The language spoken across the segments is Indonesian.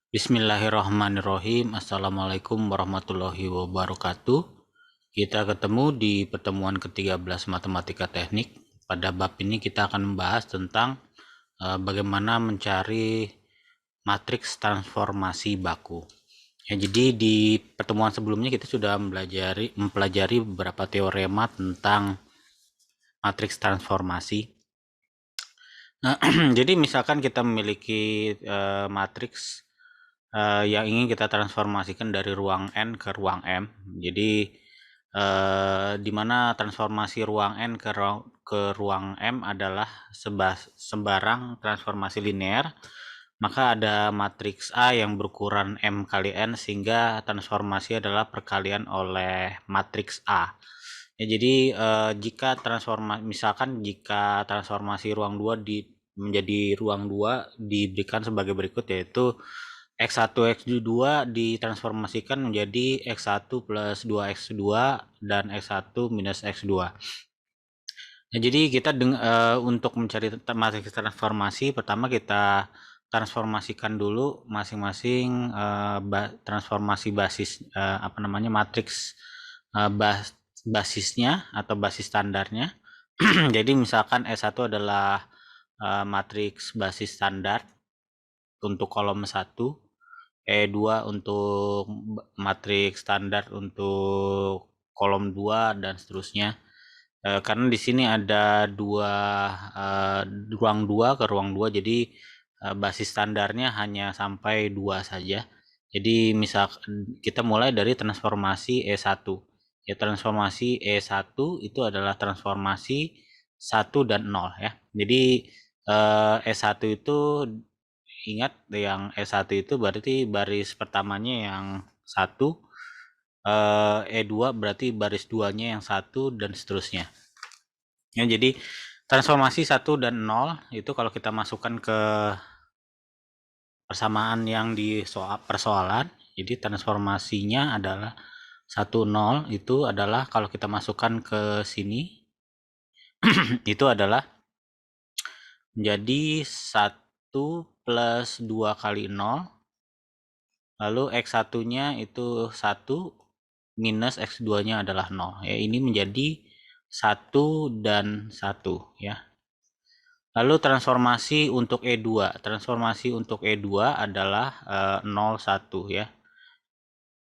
Bismillahirrahmanirrahim. Assalamualaikum warahmatullahi wabarakatuh. Kita ketemu di pertemuan ke-13 Matematika Teknik. Pada bab ini kita akan membahas tentang bagaimana mencari matriks transformasi baku. Ya, jadi di pertemuan sebelumnya kita sudah mempelajari beberapa teorema tentang matriks transformasi. Jadi misalkan kita memiliki matriks yang ingin kita transformasikan dari ruang N ke ruang M. Jadi di mana transformasi ruang N ke ruang M adalah sembarang transformasi linear, maka ada matriks A yang berukuran M kali N sehingga transformasi adalah perkalian oleh matriks A. Ya, jadi jika transformasi ruang 2 menjadi ruang 2 diberikan sebagai berikut, yaitu X1 X2 ditransformasikan menjadi X1 plus 2X2 dan X1 minus X2. Nah, jadi kita untuk mencari matriks transformasi, pertama kita transformasikan dulu masing-masing transformasi basis matriks basisnya atau basis standarnya. Jadi misalkan S1 adalah matriks basis standar untuk kolom 1, E2 untuk matriks standar untuk kolom 2 dan seterusnya. Karena di sini ada ruang 2 ke ruang 2, jadi basis standarnya hanya sampai 2 saja. Jadi misal kita mulai dari transformasi E1. Ya, transformasi E1 itu adalah transformasi 1 dan 0 ya. Jadi E1 itu ingat, yang E1 itu berarti baris pertamanya yang 1, E2 berarti baris 2-nya yang 1 dan seterusnya. Ya, jadi transformasi 1 dan 0 itu kalau kita masukkan ke persamaan yang di persoalan, jadi transformasinya adalah 1 0 itu adalah kalau kita masukkan ke sini itu adalah menjadi 1 plus 2 kali 0, lalu X1-nya itu 1 minus X2-nya adalah 0. Ya, ini menjadi 1 dan 1 ya. Lalu transformasi untuk E2. Transformasi untuk E2 adalah 0 1 ya.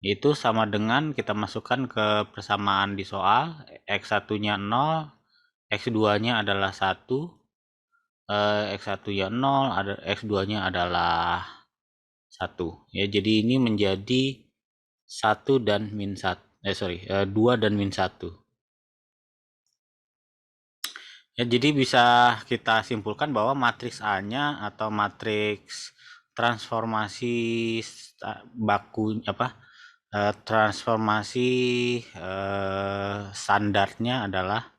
Itu sama dengan kita masukkan ke persamaan di soal, X1-nya 0, X2-nya adalah 1, X1-nya 0, X2-nya adalah 1 ya. Jadi ini menjadi 1 dan min 1, 2 dan min 1. Ya, jadi bisa kita simpulkan bahwa matriks A-nya atau matriks transformasi baku transformasi standarnya adalah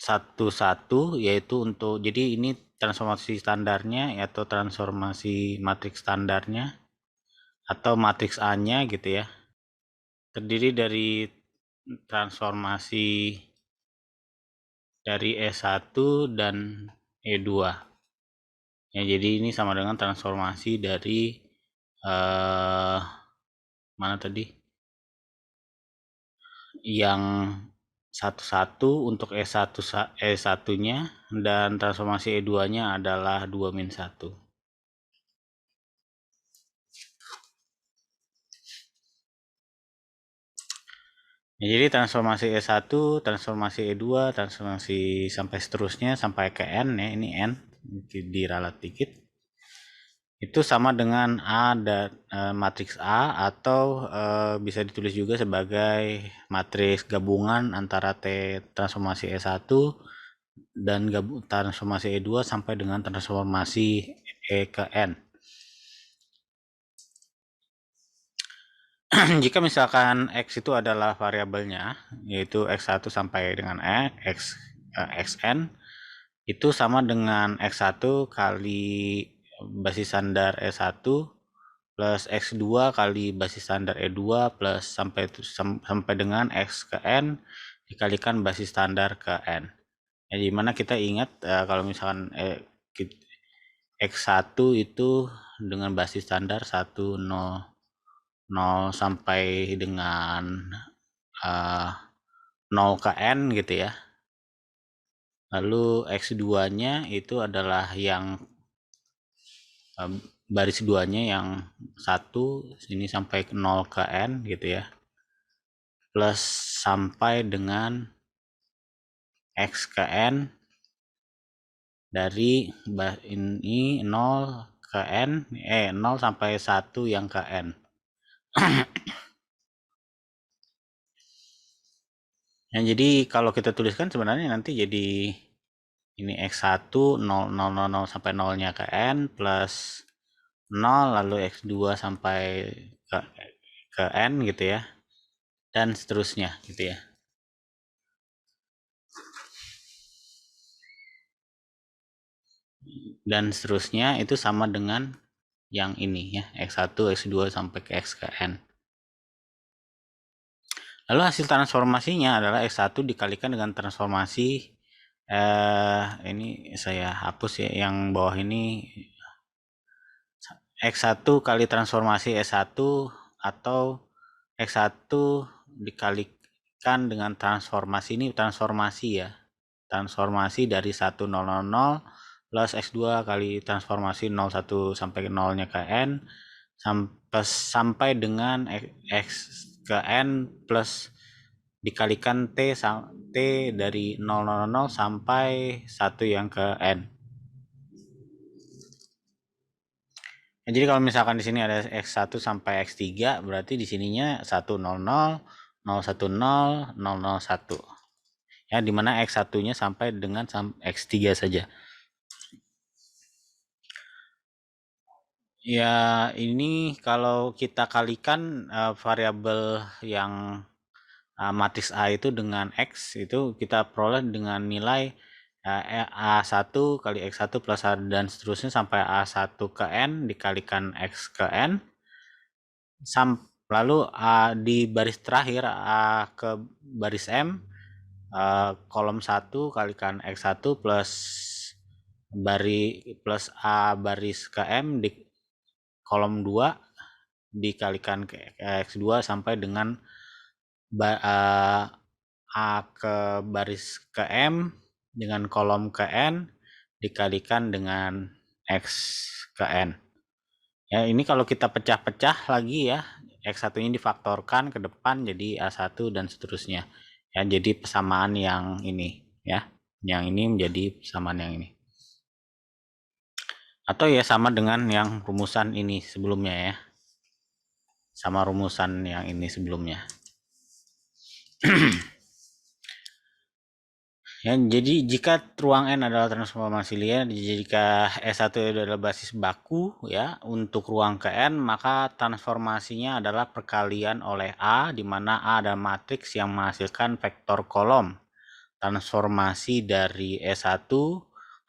1 1, yaitu untuk, jadi ini transformasi standarnya atau transformasi matriks standarnya atau matriks A-nya gitu ya, terdiri dari transformasi dari E1 dan E2 ya. Jadi ini sama dengan transformasi dari mana tadi yang 1 untuk E1-nya dan transformasi E2-nya adalah 2 min 1. Ya, jadi transformasi E1, transformasi E2, transformasi sampai seterusnya sampai ke N ya, ini N diralat dikit. Itu sama dengan A dan matriks A, atau bisa ditulis juga sebagai matriks gabungan antara T transformasi E1 dan transformasi E2 sampai dengan transformasi E ke N. Jika misalkan X itu adalah variabelnya, yaitu X1 sampai dengan Xn, itu sama dengan X1 kali basis standar E1 plus X2 kali basis standar E2 plus sampai dengan X ke N dikalikan basis standar ke N. Ya, dimana kita ingat kalau misalkan X1 itu dengan basis standar 1, 0, 0 sampai dengan 0 ke N gitu ya. Lalu X2-nya itu adalah yang baris 2-nya yang 1 sini sampai 0 ke N gitu ya. Plus sampai dengan X ke N dari ini 0 ke N 0 sampai 1 yang ke N. Nah, jadi kalau kita tuliskan sebenarnya nanti jadi ini X1 0, 0, 0, 0 sampai 0-nya ke N plus 0 lalu X2 sampai ke N gitu ya. Dan seterusnya gitu ya. Dan seterusnya itu sama dengan yang ini ya, X1, X2 sampai ke X ke N. Lalu hasil transformasinya adalah X1 dikalikan dengan transformasi ini saya hapus ya, yang bawah ini X1 kali transformasi S1 atau X1 dikalikan dengan transformasi ini, transformasi ya, transformasi dari 1000 plus X2 kali transformasi 01 sampai 0-nya ke N sampai dengan X ke N plus dikalikan T dari 000 sampai 1 yang ke N. Ya, jadi kalau misalkan di sini ada X1 sampai X3, berarti di sininya 100, 010, 001. Ya, dimana X1-nya sampai dengan X3 saja. Ya, ini kalau kita kalikan variabel yang matriks A itu dengan X, itu kita peroleh dengan nilai A1 kali X1 plus A dan seterusnya sampai A1 ke N dikalikan X ke N. Lalu di baris terakhir A ke baris M, kolom 1 kalikan X1 plus A baris ke M di kolom 2 dikalikan ke X2 sampai dengan A ke baris ke M dengan kolom ke N dikalikan dengan X ke N. Ya, ini kalau kita pecah-pecah lagi ya, X1-nya difaktorkan ke depan jadi A1 dan seterusnya. Ya, jadi persamaan yang ini ya. Yang ini menjadi persamaan yang ini. Atau ya sama dengan yang rumusan ini sebelumnya ya. Sama rumusan yang ini sebelumnya. Ya, jadi jika ruang N adalah transformasi linear, jika S1 adalah basis baku ya untuk ruang ke N, maka transformasinya adalah perkalian oleh A, di mana A adalah matriks yang menghasilkan vektor kolom. Transformasi dari S1,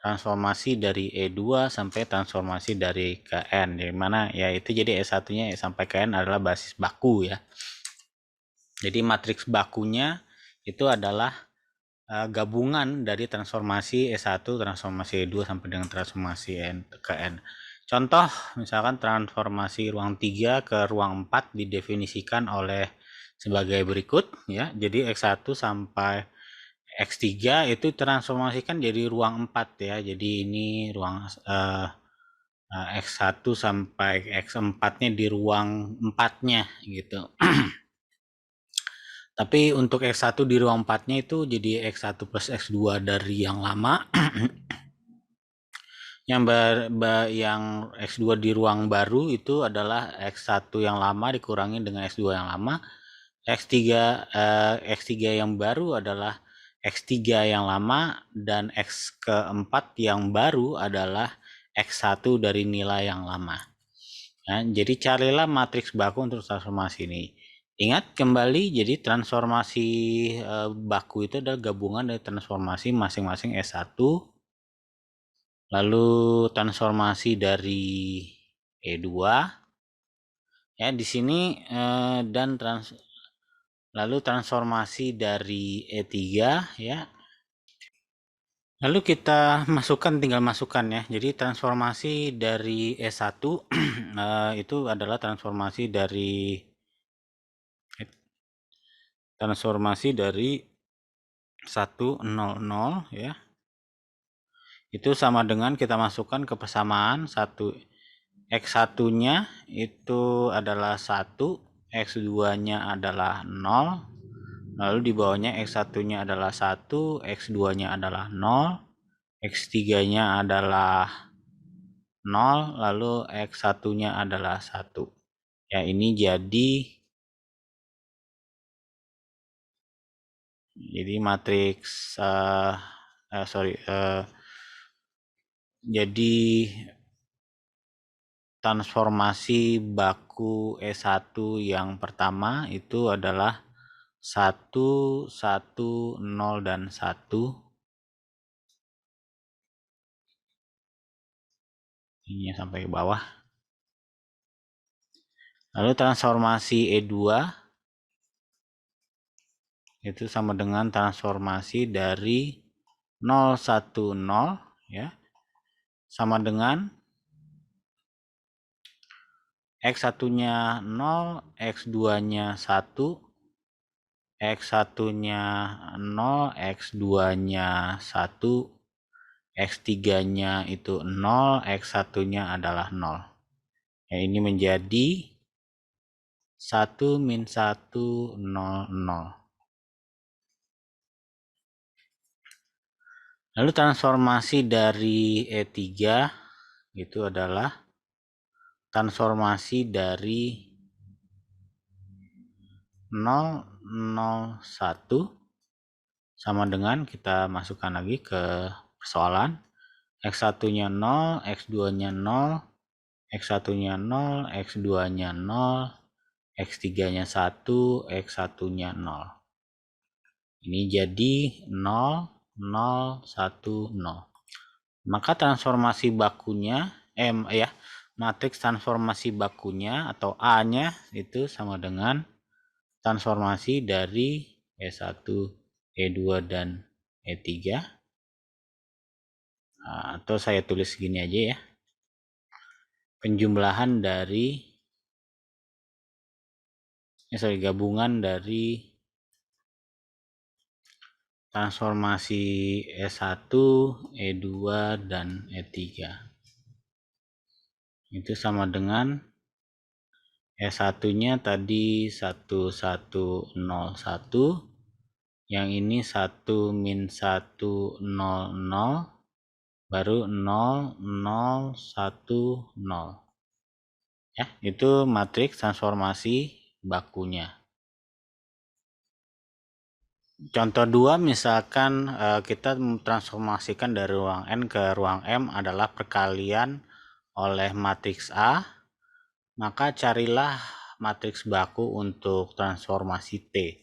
transformasi dari E2 sampai transformasi dari ke N, di mana ya itu jadi S1-nya sampai ke N adalah basis baku ya. Jadi matriks bakunya itu adalah gabungan dari transformasi S1, transformasi E2 sampai dengan transformasi N ke N. Contoh, misalkan transformasi ruang 3 ke ruang 4 didefinisikan oleh sebagai berikut ya. Jadi X1 sampai X3 itu transformasikan jadi ruang 4 ya. Jadi ini ruang X1 sampai X4-nya di ruang 4-nya gitu. Tapi untuk X1 di ruang 4-nya itu jadi X1 plus X2 dari yang lama. yang X2 di ruang baru itu adalah X1 yang lama dikurangi dengan X2 yang lama. X3 yang baru adalah X3 yang lama dan X keempat yang baru adalah X1 dari nilai yang lama. Nah, jadi carilah matriks baku untuk transformasi ini. Ingat kembali, jadi transformasi baku itu adalah gabungan dari transformasi masing-masing S1, lalu transformasi dari E2, ya di sini dan lalu transformasi dari E3 ya. Lalu kita tinggal masukkan ya. Jadi transformasi dari S1 itu adalah transformasi dari 100 ya. Itu sama dengan kita masukkan ke persamaan X1-nya itu adalah 1, X2-nya adalah 0, lalu di bawahnya X1-nya adalah 1, X2-nya adalah 0, X3-nya adalah 0, lalu X1-nya adalah 1. Ya, ini jadi matriks jadi transformasi baku E1 yang pertama itu adalah 1, 1, 0, dan 1. Ini sampai ke bawah. Lalu transformasi E2 itu sama dengan transformasi dari 0, 1, 0 ya. Sama dengan X1-nya 0, X2-nya 1, X1-nya 0, X2-nya 1, X3-nya itu 0, X1-nya adalah 0. Ya, ini menjadi 1 min 1, 0, 0. Lalu transformasi dari E3 itu adalah transformasi dari 0, 0, 1 sama dengan kita masukkan lagi ke persoalan. X1-nya 0, X2-nya 0, X1-nya 0, X2-nya 0, X3-nya 1, X1-nya 0. Ini jadi 0, 0, 1, 0. Maka transformasi bakunya, matriks transformasi bakunya atau A-nya itu sama dengan transformasi dari E1, E2, dan E3. Atau saya tulis gini aja ya. Penjumlahan dari gabungan dari transformasi E1, E2, dan E3. Itu sama dengan E1-nya tadi 1101, yang ini 1 min 1, 0, baru 0, 0, 1, 0. Ya, itu matriks transformasi bakunya. Contoh 2, misalkan kita transformasikan dari ruang N ke ruang M adalah perkalian oleh matriks A, maka carilah matriks baku untuk transformasi T.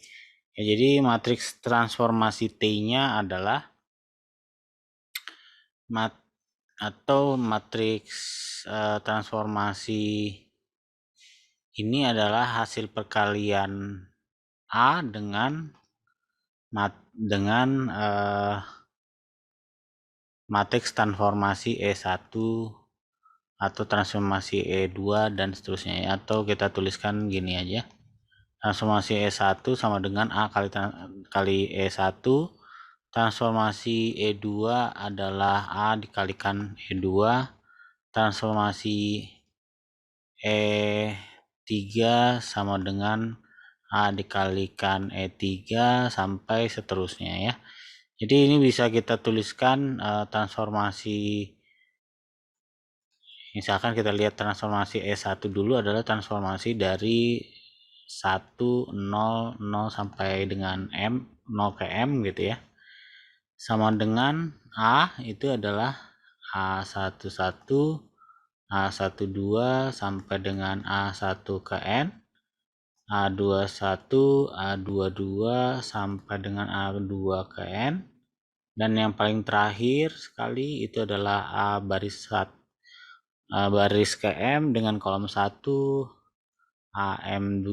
Ya, jadi matriks transformasi T-nya adalah matriks transformasi ini adalah hasil perkalian A dengan matriks transformasi E1 atau transformasi E2 dan seterusnya, atau kita tuliskan gini aja. Transformasi E1 sama dengan A kali E1, transformasi E2 adalah A dikalikan E2, transformasi E3 sama dengan A dikalikan E3 sampai seterusnya ya. Jadi ini bisa kita tuliskan transformasi, misalkan kita lihat transformasi E1 dulu adalah transformasi dari 1, 0, 0 sampai dengan M, 0 ke M gitu ya. Sama dengan A itu adalah A11, A12 sampai dengan A1 ke N, A21, A22 sampai dengan A2 ke N, dan yang paling terakhir sekali itu adalah A baris ke M dengan kolom 1, AM2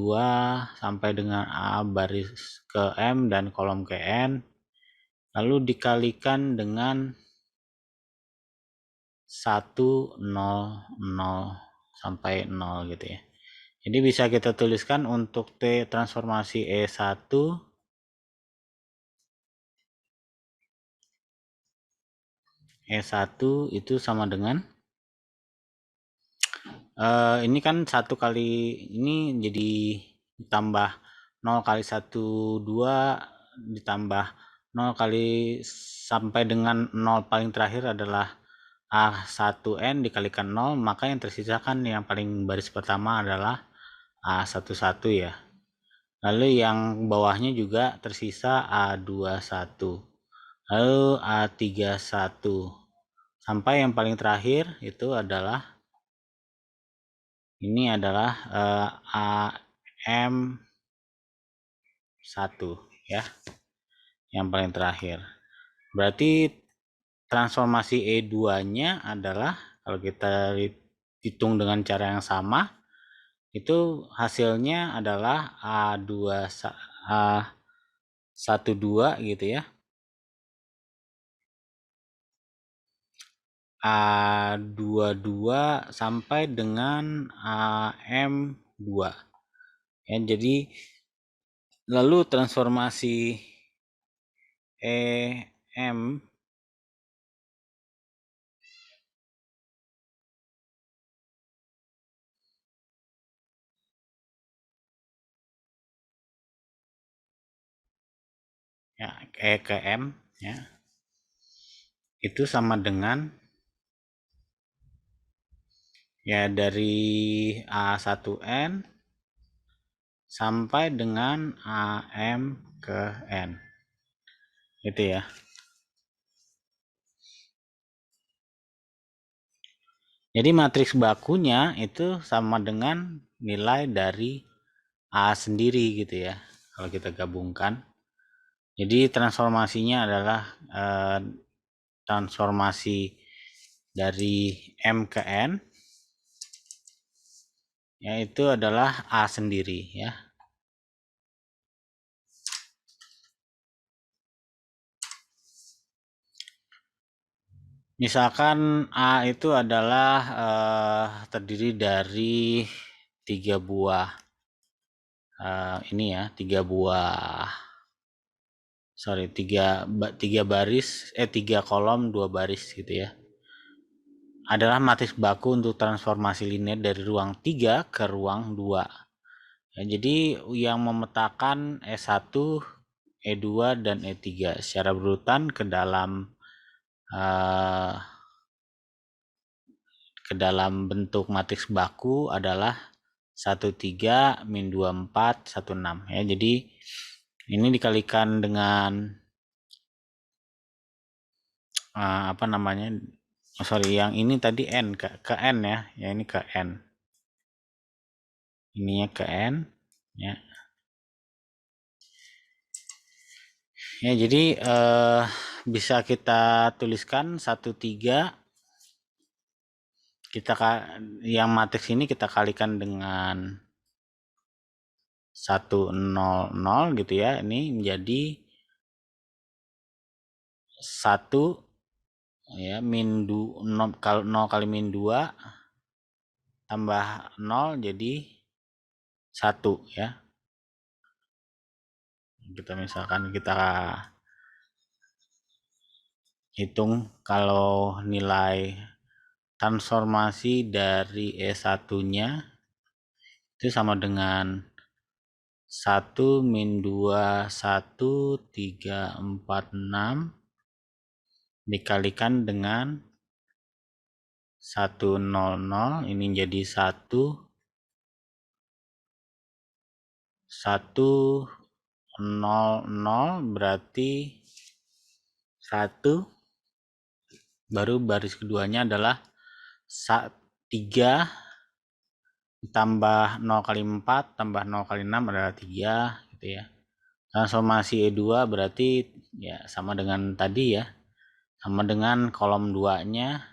sampai dengan A baris ke M dan kolom ke N, lalu dikalikan dengan 1, 0, 0 sampai 0 gitu ya. Jadi bisa kita tuliskan untuk T transformasi E1 itu sama dengan ini kan 1 kali ini jadi ditambah 0 kali 1 2 ditambah 0 kali sampai dengan 0 paling terakhir adalah A1N dikalikan 0, maka yang tersisa kan yang paling baris pertama adalah A11 ya. Lalu yang bawahnya juga tersisa A21. Lalu A31. Sampai yang paling terakhir itu adalah ini adalah AM1 ya. Yang paling terakhir. Berarti transformasi E2-nya adalah kalau kita hitung dengan cara yang sama, itu hasilnya adalah A12 gitu ya. A22 sampai dengan AM2. Ya, jadi lalu transformasi EM ya, E ke M ya. Itu sama dengan ya dari A1N sampai dengan AM ke N. Itu ya. Jadi matriks bakunya itu sama dengan nilai dari A sendiri gitu ya. Kalau kita gabungkan. Jadi transformasinya adalah transformasi dari M ke N. Yaitu adalah A sendiri ya. Misalkan A itu adalah terdiri dari 3 buah ini ya, 3 baris 3 kolom 2 baris gitu ya. Adalah matriks baku untuk transformasi linear dari ruang 3 ke ruang 2. Ya, jadi yang memetakan E1, E2 dan E3 secara berurutan ke dalam bentuk matriks baku adalah 13 min 24 16 ya. Jadi ini dikalikan dengan apa namanya? Yang ini tadi N ke N ya. Ya ini ke N. Ininya ke N ya. Ya, jadi bisa kita tuliskan 13 yang matriks ini kita kalikan dengan 100 gitu ya. Ini menjadi 1 ya min 0 kali min 2 tambah 0 jadi 1 ya. Kita misalkan kita hitung kalau nilai transformasi dari E1-nya itu sama dengan 1 min 2 1 3 4 6 dikalikan dengan 100 ini jadi 1 0 berarti 1 baru baris keduanya adalah 3 tambah 0 kali 4 tambah 0 kali 6 adalah 3 gitu ya. Transformasi E2 berarti ya sama dengan tadi ya. Sama dengan kolom 2-nya.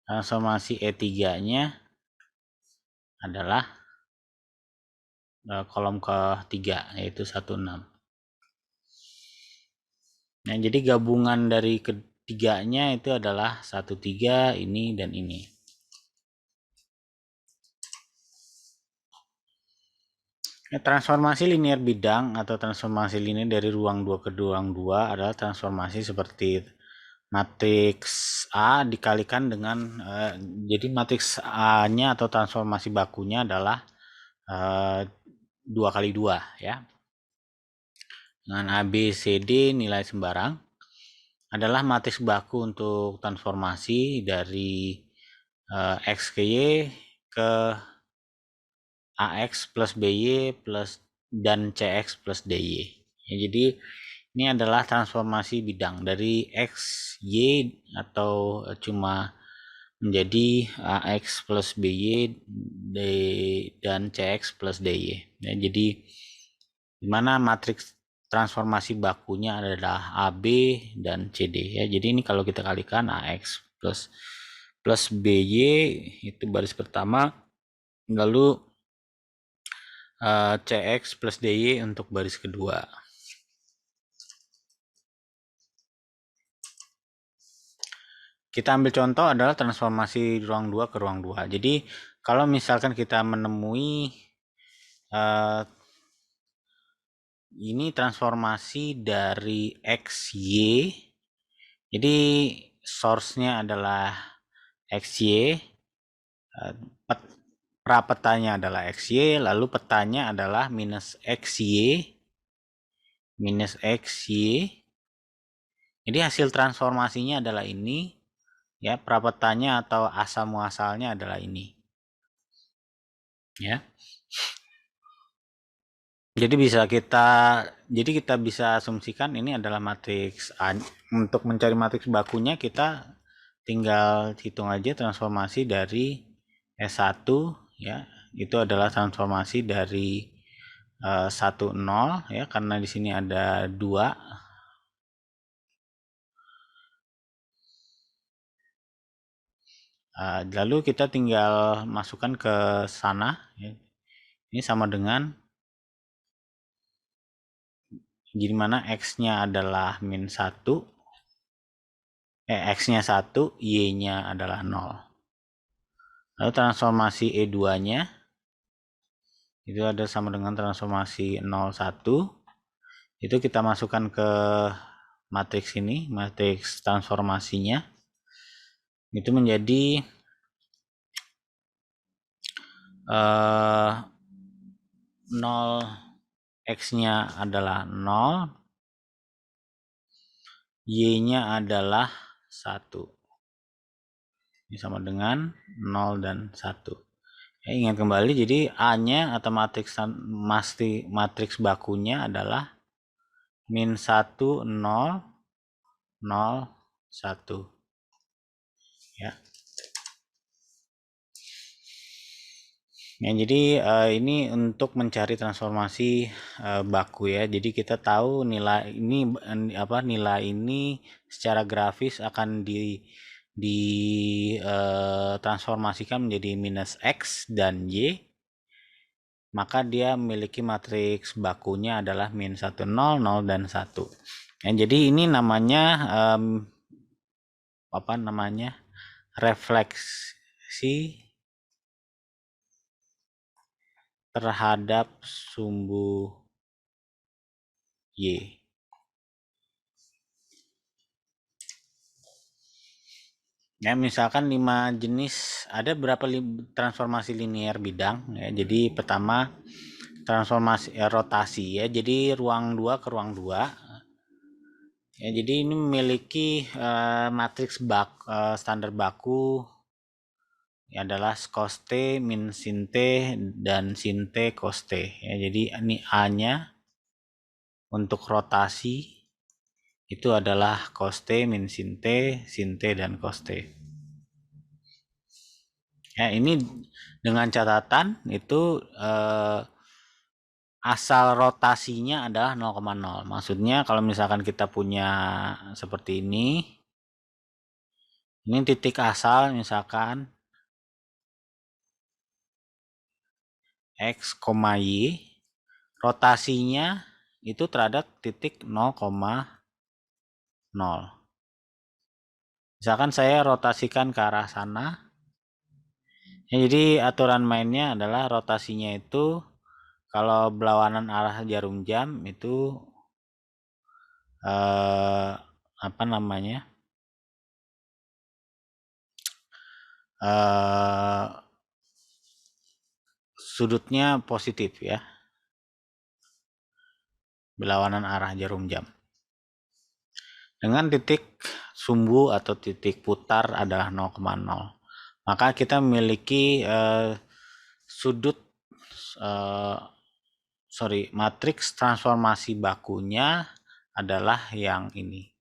Transformasi E3-nya adalah kolom ke-3 yaitu 16. Nah, jadi gabungan dari ketiganya itu adalah 1, 3, ini dan ini. Transformasi linear bidang atau transformasi linear dari ruang 2 ke ruang 2 adalah transformasi seperti matriks A dikalikan dengan jadi matriks A-nya atau transformasi bakunya adalah 2 kali 2 ya. Dengan A, B, C, D nilai sembarang adalah matriks baku untuk transformasi dari X ke Y ke AX plus BY plus dan CX plus DY. Ya, jadi ini adalah transformasi bidang dari X, Y atau cuma menjadi AX plus BY dan CX plus DY. Ya, jadi dimana matriks transformasi bakunya adalah AB dan CD ya. Jadi ini kalau kita kalikan AX plus BY itu baris pertama, lalu CX plus DY untuk baris kedua. Kita ambil contoh adalah transformasi ruang 2 ke ruang 2. Jadi kalau misalkan kita menemui ini transformasi dari XY, jadi source-nya adalah XY, prapetanya adalah XY, lalu petanya adalah minus XY, jadi hasil transformasinya adalah ini, ya, prapetanya atau asal muasalnya adalah ini, ya. Jadi kita bisa asumsikan ini adalah matriks A. Untuk mencari matriks bakunya kita tinggal hitung aja transformasi dari S1 ya. Itu adalah transformasi dari 1, 0 ya, karena di sini ada 2. Lalu kita tinggal masukkan ke sana ya. Ini sama dengan jadi mana X-nya adalah min 1, X-nya 1, Y-nya adalah 0. Lalu transformasi E2-nya itu ada sama dengan transformasi 0, 1. Itu kita masukkan ke matriks ini, matriks transformasinya. Itu menjadi 0, X-nya adalah 0, Y-nya adalah 1. Ini sama dengan 0 dan 1. Ya, ingat kembali, jadi A-nya atau matriks bakunya adalah min 1, 0, 0, 1. Ya. Ya, jadi ini untuk mencari transformasi baku ya. Jadi kita tahu nilai ini secara grafis akan transformasikan menjadi minus X dan Y. Maka dia memiliki matriks bakunya adalah min 1, 0, 0 dan 1. Ya, jadi ini namanya refleksi terhadap sumbu Y. Ya, misalkan 5 jenis, ada berapa transformasi linear bidang ya. Jadi pertama transformasi rotasi ya. Jadi ruang 2 ke ruang 2. Ya, jadi ini memiliki matriks standar baku ya, adalah cos T min sin T dan sin T cos T ya. Jadi ini A-nya untuk rotasi itu adalah cos T min sin T dan cos T. Ya, ini dengan catatan itu asal rotasinya adalah 0,0. Maksudnya kalau misalkan kita punya seperti ini titik asal misalkan X, Y, rotasinya itu terhadap titik 0,0. 0. Misalkan saya rotasikan ke arah sana. Ya, jadi aturan mainnya adalah rotasinya itu kalau berlawanan arah jarum jam itu apa namanya? Sudutnya positif ya. Berlawanan arah jarum jam. Dengan titik sumbu atau titik putar adalah 0,0. Maka kita memiliki sudut matriks transformasi bakunya adalah yang ini.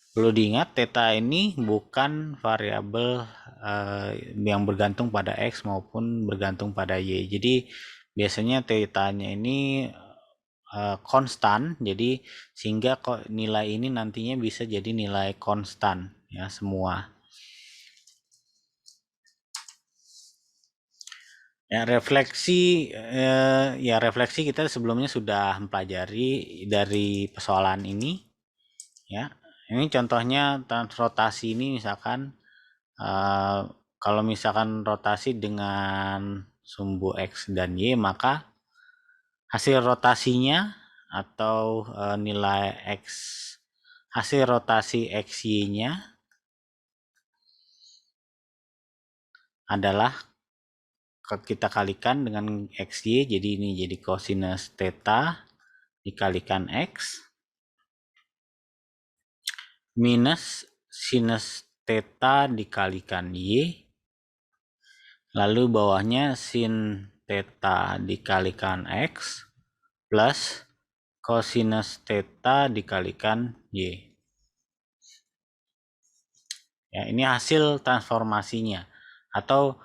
Perlu diingat theta ini bukan variabel yang bergantung pada X maupun bergantung pada Y. Jadi biasanya theta-nya ini konstan, jadi sehingga nilai ini nantinya bisa jadi nilai konstan ya semua. Ya refleksi kita sebelumnya sudah mempelajari dari persoalan ini ya. Ini contohnya rotasi ini misalkan kalau misalkan rotasi dengan sumbu X dan Y, maka hasil rotasinya atau nilai X, hasil rotasi XY-nya adalah kita kalikan dengan XY, jadi ini jadi cosinus theta dikalikan X minus sinus theta dikalikan Y, lalu bawahnya sin theta dikalikan X plus cosinus theta dikalikan Y. Ya, ini hasil transformasinya atau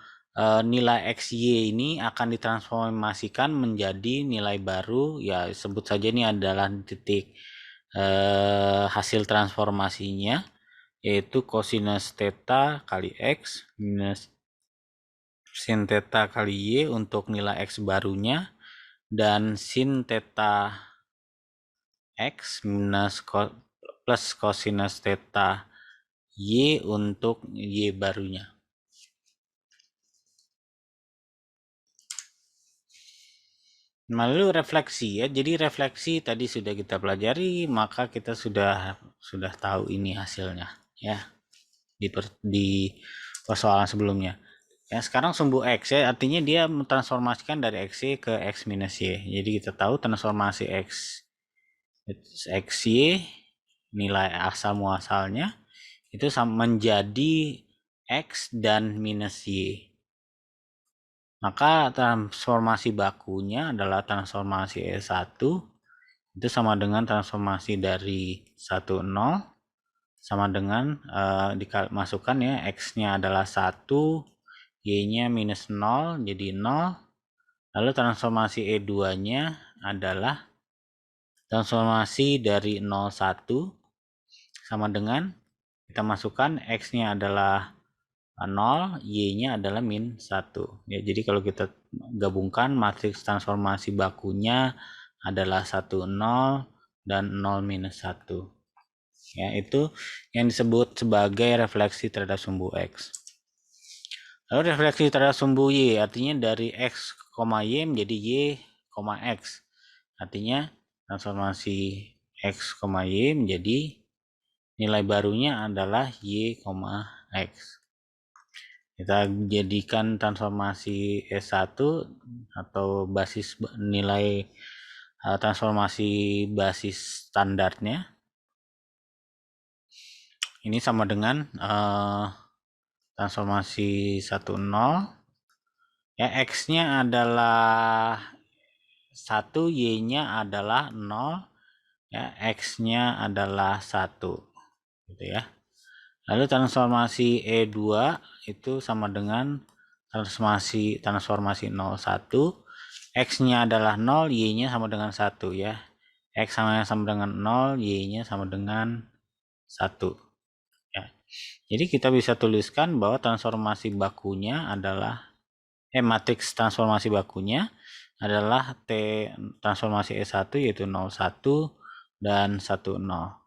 nilai XY ini akan ditransformasikan menjadi nilai baru, ya sebut saja ini adalah titik hasil transformasinya, yaitu cosinus theta kali X minus sin theta kali Y untuk nilai X barunya, dan sin theta X minus plus cosinus theta Y untuk Y barunya. Lalu refleksi ya. Jadi refleksi tadi sudah kita pelajari, maka kita sudah tahu ini hasilnya ya di persoalan sebelumnya. Ya, sekarang sumbu X ya, artinya dia mentransformasikan dari XY ke X minus Y. Jadi kita tahu transformasi XY nilai asal muasalnya itu menjadi X dan minus Y. Maka transformasi bakunya adalah transformasi E1 itu sama dengan transformasi dari 1, 0 sama dengan dimasukkan ya, X-nya adalah 1, Y-nya minus 0 jadi 0. Lalu transformasi E2-nya adalah transformasi dari 0, 1 sama dengan kita masukkan X-nya adalah 0, Y-nya adalah min 1. Ya, jadi kalau kita gabungkan matriks transformasi bakunya adalah 1, 0 dan 0 minus 1. Ya, itu yang disebut sebagai refleksi terhadap sumbu X. Lalu refleksi terhadap sumbu Y, artinya dari X, Y menjadi Y, X. Artinya transformasi X, Y menjadi nilai barunya adalah Y, X. Kita jadikan transformasi S1 atau basis nilai transformasi basis standarnya. Ini sama dengan transformasi 1, 0. Ya, X-nya adalah 1, Y-nya adalah 0. Ya, X-nya adalah 1. Gitu ya. Lalu transformasi E2 itu sama dengan transformasi 0, 1. X-nya adalah 0, Y-nya sama dengan 1 ya. X sama dengan 0, Y-nya sama dengan 1. Ya. Jadi kita bisa tuliskan bahwa transformasi bakunya adalah matriks transformasi bakunya adalah T transformasi E1 yaitu 0, 1 dan 1 0.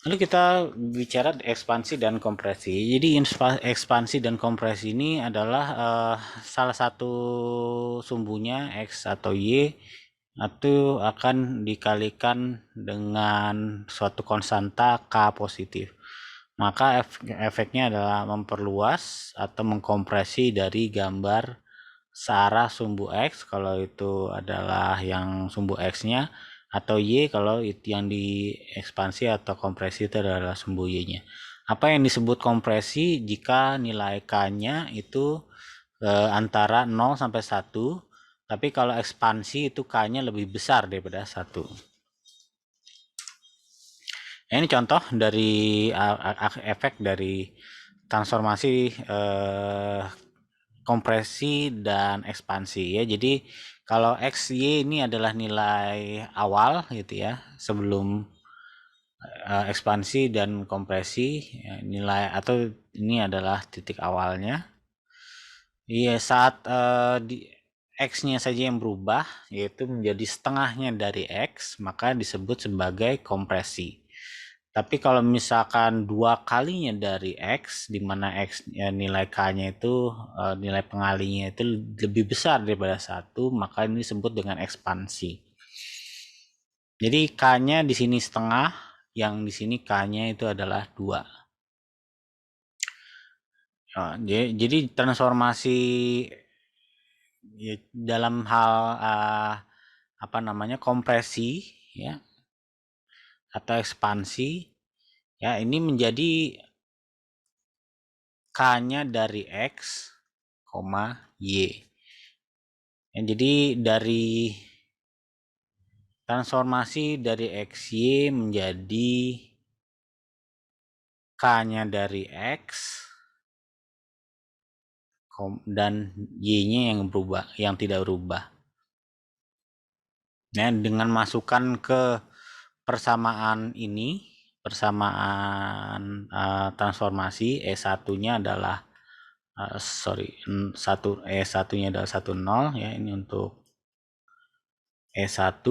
Lalu kita bicara ekspansi dan kompresi. Jadi ekspansi dan kompresi ini adalah salah satu sumbunya X atau Y itu akan dikalikan dengan suatu konstanta K positif. Maka efeknya adalah memperluas atau mengkompresi dari gambar searah sumbu X kalau itu adalah yang sumbu X-nya, atau Y kalau itu yang diekspansi atau kompresi itu adalah sumbu Y-nya. Apa yang disebut kompresi jika nilai K-nya itu antara 0 sampai 1, tapi kalau ekspansi itu K-nya lebih besar daripada 1. Nah, ini contoh dari efek dari transformasi kompresi dan ekspansi ya. Jadi kalau XY ini adalah nilai awal gitu ya, sebelum ekspansi dan kompresi ya, nilai atau ini adalah titik awalnya. Iya, saat X-nya saja yang berubah yaitu menjadi setengahnya dari X, maka disebut sebagai kompresi. Tapi kalau misalkan 2 kalinya dari X, di mana X ya, nilai K-nya itu nilai pengalinya itu lebih besar daripada 1, maka ini disebut dengan ekspansi. Jadi K-nya di sini setengah, yang di sini K-nya itu adalah 2. Jadi transformasi ya, dalam hal kompresi ya atau ekspansi ya, ini menjadi K-nya dari X, Y. Ya, jadi dari transformasi dari XY menjadi K-nya dari X dan Y-nya yang berubah, yang tidak berubah. Nah, dengan masukkan ke persamaan ini, persamaan transformasi E1-nya adalah E1-nya adalah 1 0 ya, ini untuk E1.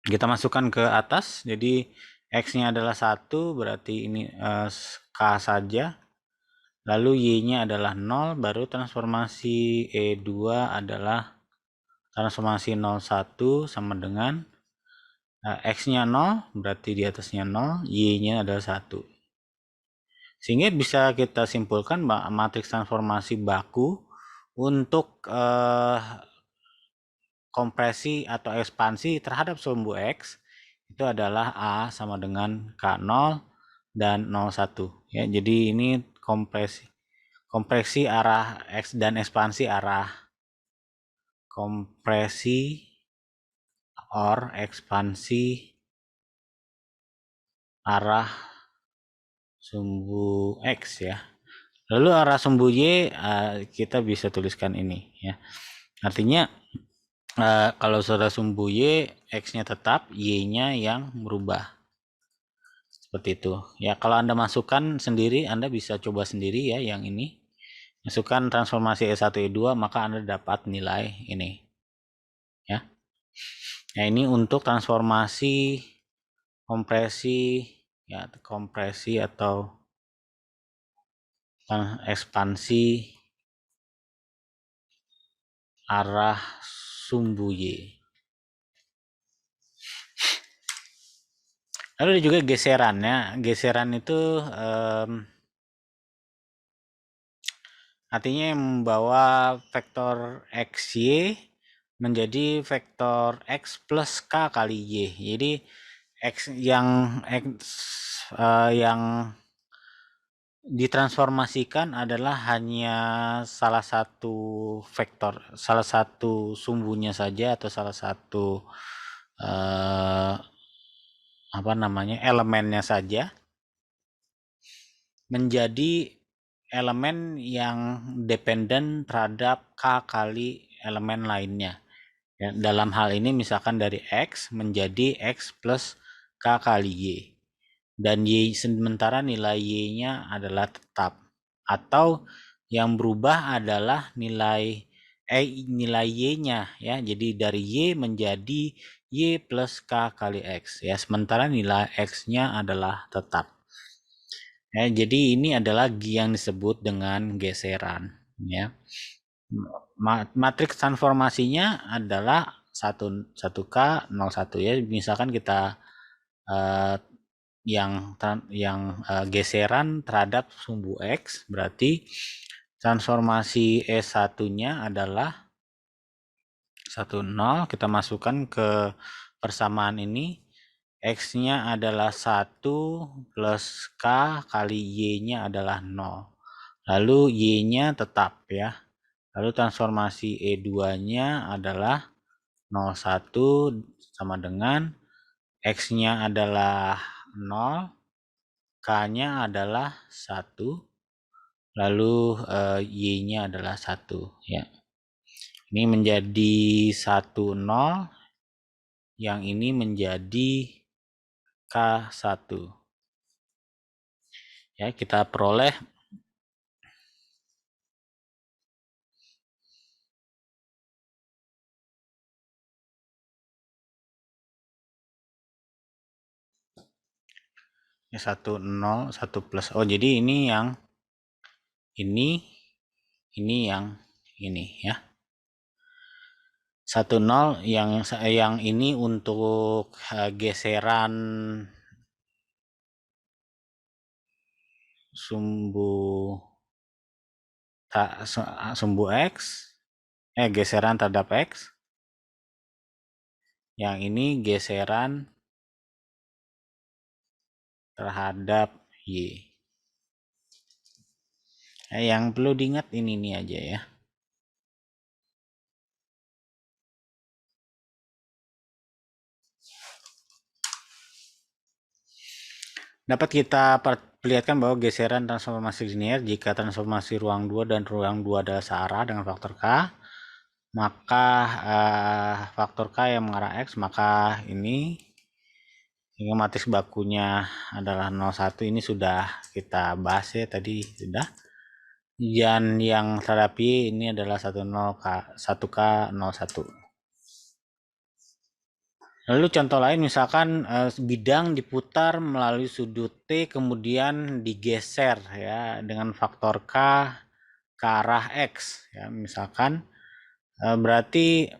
Kita masukkan ke atas, jadi X-nya adalah 1, berarti ini K saja. Lalu Y-nya adalah 0, baru transformasi E2 adalah transformasi 01 sama dengan X-nya 0, berarti di atasnya 0, Y-nya adalah 1. Sehingga bisa kita simpulkan bahwa matriks transformasi baku untuk kompresi atau ekspansi terhadap sumbu X itu adalah A sama dengan K0 dan 01 ya. Jadi ini kompresi arah X dan ekspansi arah kompresi or ekspansi arah sumbu X ya. Lalu arah sumbu Y kita bisa tuliskan ini ya. Artinya kalau sudah sumbu Y, X-nya tetap, Y-nya yang berubah. Seperti itu. Ya, kalau Anda masukkan sendiri, Anda bisa coba sendiri ya yang ini. Masukkan transformasi E1, E2, maka Anda dapat nilai ini. Ya. Nah, ini untuk transformasi kompresi ya, kompresi atau ekspansi arah sumbu Y. Lalu ada juga geserannya. Geseran itu artinya membawa vektor XY menjadi vektor X plus K kali Y. Jadi X yang ditransformasikan adalah hanya salah satu vektor, salah satu sumbunya saja atau salah satu elemennya saja menjadi elemen yang dependen terhadap K kali elemen lainnya. Ya, dalam hal ini misalkan dari X menjadi X plus K kali Y. Dan Y sementara nilai Y-nya adalah tetap. Atau Yang berubah adalah nilai Y-nya ya. Jadi dari Y menjadi Y plus K kali X ya. Sementara nilai X-nya adalah tetap. Ya, jadi ini adalah yang disebut dengan geseran ya. Matriks transformasinya adalah 1K 01 ya. Misalkan kita yang geseran terhadap sumbu X, berarti transformasi E1-nya adalah 10, kita masukkan ke persamaan ini, X-nya adalah 1 plus K kali Y-nya adalah 0. Lalu Y-nya tetap ya. Lalu transformasi E2-nya adalah 01 sama dengan X-nya adalah 0, K-nya adalah 1, lalu Y-nya adalah 1 ya. Ini menjadi 1, 0, yang ini menjadi K1 ya. Kita peroleh ya 1, 0, 1 plus. Oh, jadi ini yang ini yang ini ya. 1, 0 yang ini untuk geseran sumbu X, geseran terhadap X. Yang ini geseran terhadap Y. Yang perlu diingat ini aja ya. Dapat kita perlihatkan bahwa geseran transformasi linear jika transformasi ruang 2 dan ruang 2 adalah searah dengan faktor K, maka faktor K yang mengarah X, maka ini hingga matriks bakunya adalah 01. Ini sudah kita bahas ya tadi sudah. Dan yang terhadap Y ini adalah 1K01. Lalu contoh lain misalkan bidang diputar melalui sudut T kemudian digeser ya dengan faktor K ke arah X ya. Misalkan berarti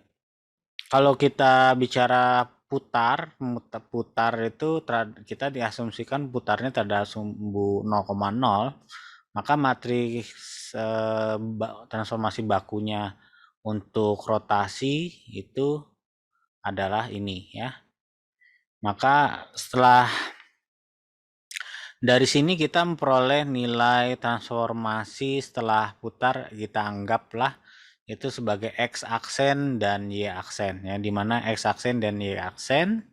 kalau kita bicara putar itu kita diasumsikan putarnya terhadap sumbu 0,0, maka matriks transformasi bakunya untuk rotasi itu adalah ini ya. Maka setelah dari sini kita memperoleh nilai transformasi setelah putar, kita anggaplah itu sebagai X aksen dan Y aksen ya, dimana X aksen dan Y aksen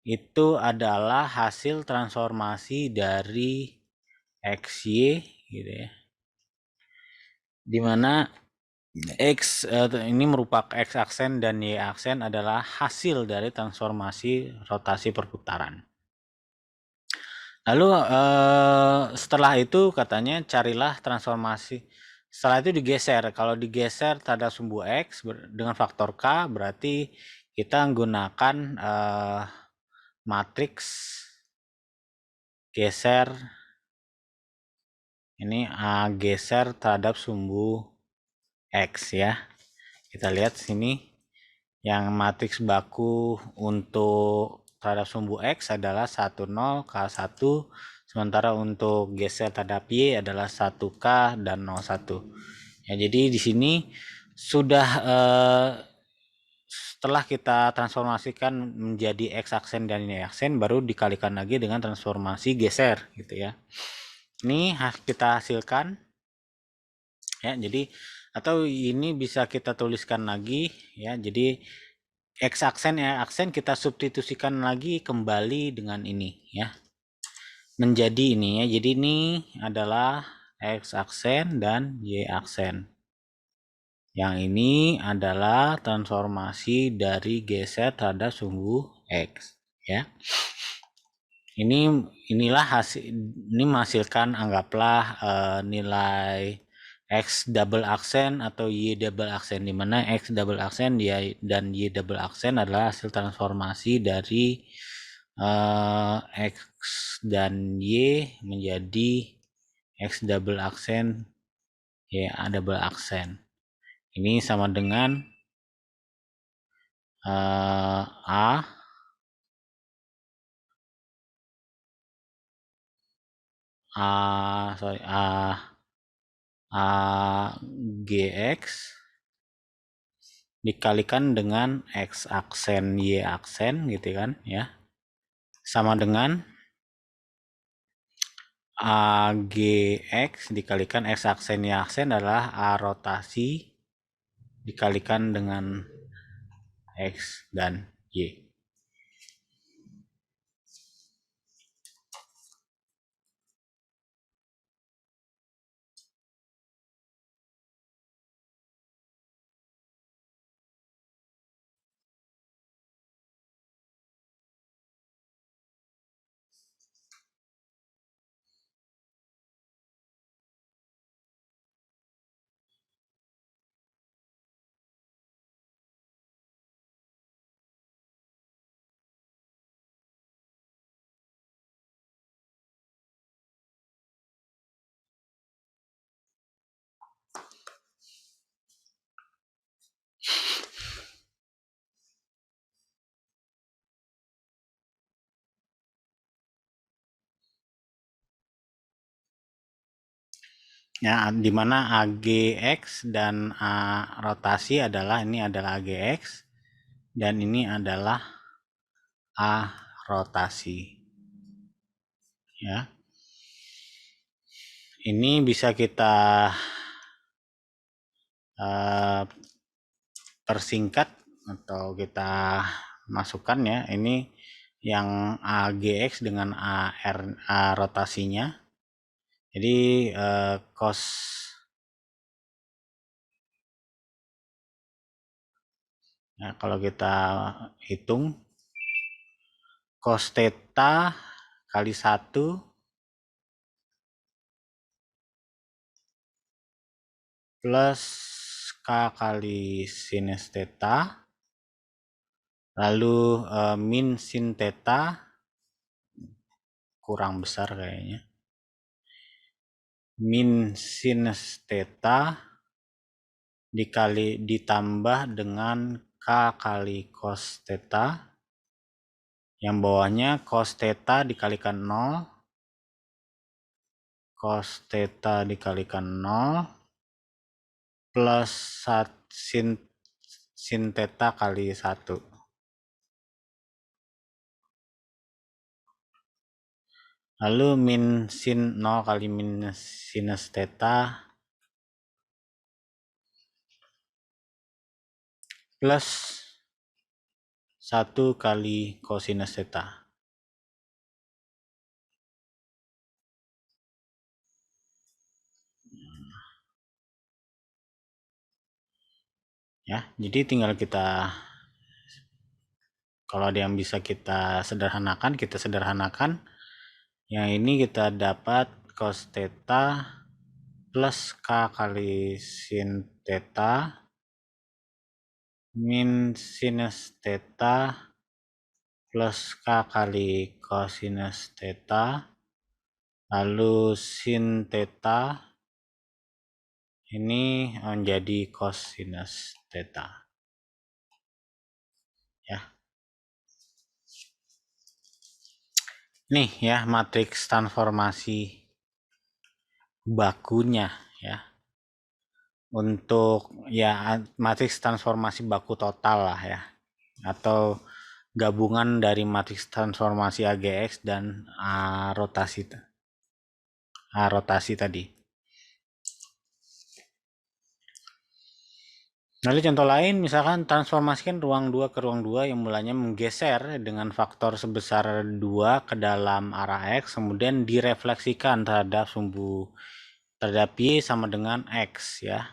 itu adalah hasil transformasi dari XY gitu ya, dimana X ini merupakan X aksen dan Y aksen adalah hasil dari transformasi rotasi perputaran. Lalu setelah itu katanya carilah transformasi. Setelah itu digeser. Kalau digeser terhadap sumbu X dengan faktor K, berarti kita menggunakan matriks geser. Ini geser terhadap sumbu X ya. Kita lihat sini yang matriks baku untuk terhadap sumbu X adalah 10 K1, sementara untuk geser terhadap Y adalah 1K dan 01 ya. Jadi di sini sudah setelah kita transformasikan menjadi X aksen dan Y aksen, baru dikalikan lagi dengan transformasi geser gitu ya. Ini kita hasilkan ya. Jadi atau ini bisa kita tuliskan lagi ya. Jadi X aksen Y aksen kita substitusikan lagi kembali dengan ini ya, menjadi ini ya. Jadi ini adalah X aksen dan Y aksen. Yang ini adalah transformasi dari geser terhadap sumbu X ya. inilah hasil, ini menghasilkan anggaplah nilai X double aksen atau Y double aksen, di mana X double aksen dan Y double aksen adalah hasil transformasi dari X dan Y menjadi X double aksen Y double aksen. Ini sama dengan A GX dikalikan dengan X aksen Y aksen gitu kan ya, sama dengan AGX dikalikan X aksen Y aksen adalah A rotasi dikalikan dengan X dan Y. Ya, di mana AGX dan A rotasi adalah, ini adalah AGX dan ini adalah A rotasi. Ya. Ini bisa kita persingkat atau kita masukkan ya. Ini yang AGX dengan A rotasinya. Jadi cos ya, kalau kita hitung cos theta kali 1 plus K kali sinus theta, lalu min sin theta kurang besar kayaknya, min sinus theta ditambah dengan K kali cos theta, yang bawahnya cos theta dikalikan 0, cos theta dikalikan 0 plus sin theta kali 1. Lalu min sin 0 kali min sinus theta plus 1 kali cosinus theta. Ya, jadi tinggal kita, kalau ada yang bisa kita sederhanakan, kita sederhanakan. Yang ini kita dapat cos theta plus K kali sin theta min sinus theta plus K kali cosinus theta, lalu sin theta ini menjadi cosinus theta. Ya. Nih ya matriks transformasi bakunya ya. Untuk ya matriks transformasi baku total lah ya, atau gabungan dari matriks transformasi AGX dan A rotasi tadi. Lalu contoh lain, misalkan transformasikan ruang 2 ke ruang 2 yang mulanya menggeser dengan faktor sebesar 2 ke dalam arah X, kemudian direfleksikan terhadap Y sama dengan X ya.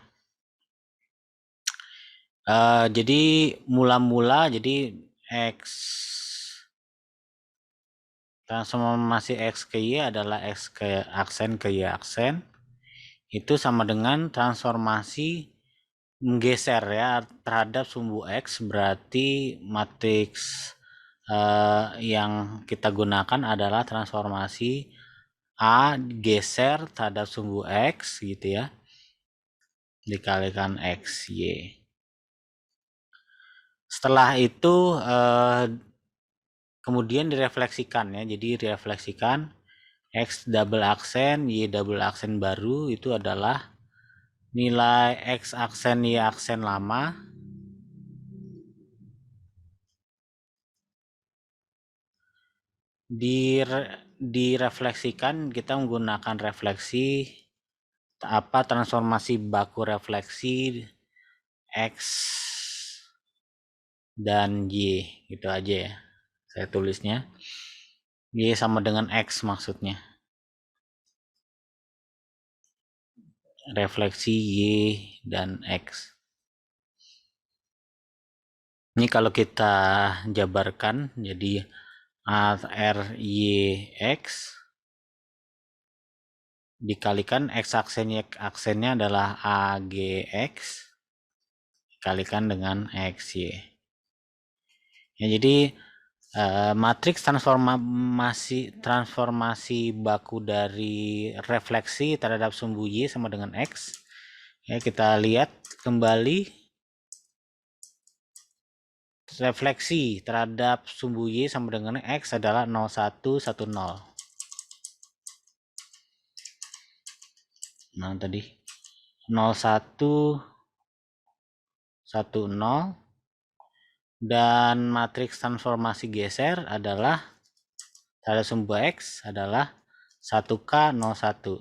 Jadi mula-mula jadi X transformasi X ke Y adalah X ke aksen ke Y aksen. Itu sama dengan transformasi menggeser ya terhadap sumbu X, berarti matriks yang kita gunakan adalah transformasi A geser terhadap sumbu X gitu ya, dikalikan X, Y. Setelah itu kemudian direfleksikan ya, jadi direfleksikan X double aksen, Y double aksen baru itu adalah nilai X aksen Y aksen lama direfleksikan. Kita menggunakan refleksi transformasi baku refleksi X dan Y gitu aja ya saya tulisnya. Y sama dengan X maksudnya, refleksi Y dan X. Ini kalau kita jabarkan jadi RYX dikalikan X aksennya adalah AGX dikalikan dengan XY. Ya, jadi matriks transformasi baku dari refleksi terhadap sumbu Y sama dengan X. Ya, kita lihat kembali refleksi terhadap sumbu Y sama dengan X adalah 0110. Nah, tadi 0110 dan matriks transformasi geser adalah terhadap sumbu X adalah 1K01.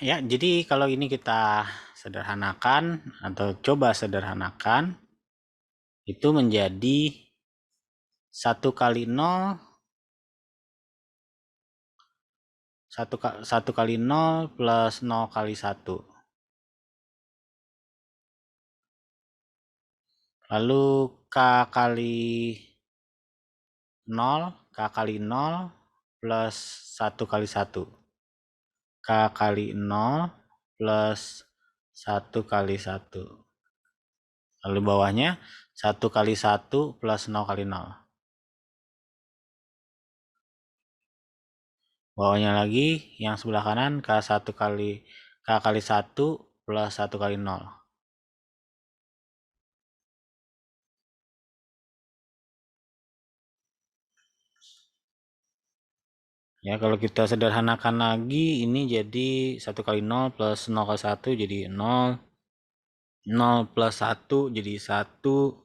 Ya, jadi kalau ini kita sederhanakan atau coba sederhanakan, itu menjadi 1 kali 0 1 kali 0 plus 0 kali 1. Lalu K kali 0, K kali 0 plus 1 kali 1. K kali 0 plus 1 kali 1. Lalu bawahnya 1 kali 1 plus 0 kali 0. Bawahnya lagi yang sebelah kanan K1 kali K kali 1 plus 1 kali 0. Ya, kalau kita sederhanakan lagi ini jadi 1 kali 0 plus 0 kali 1 jadi 0. 0 plus 1 jadi 1.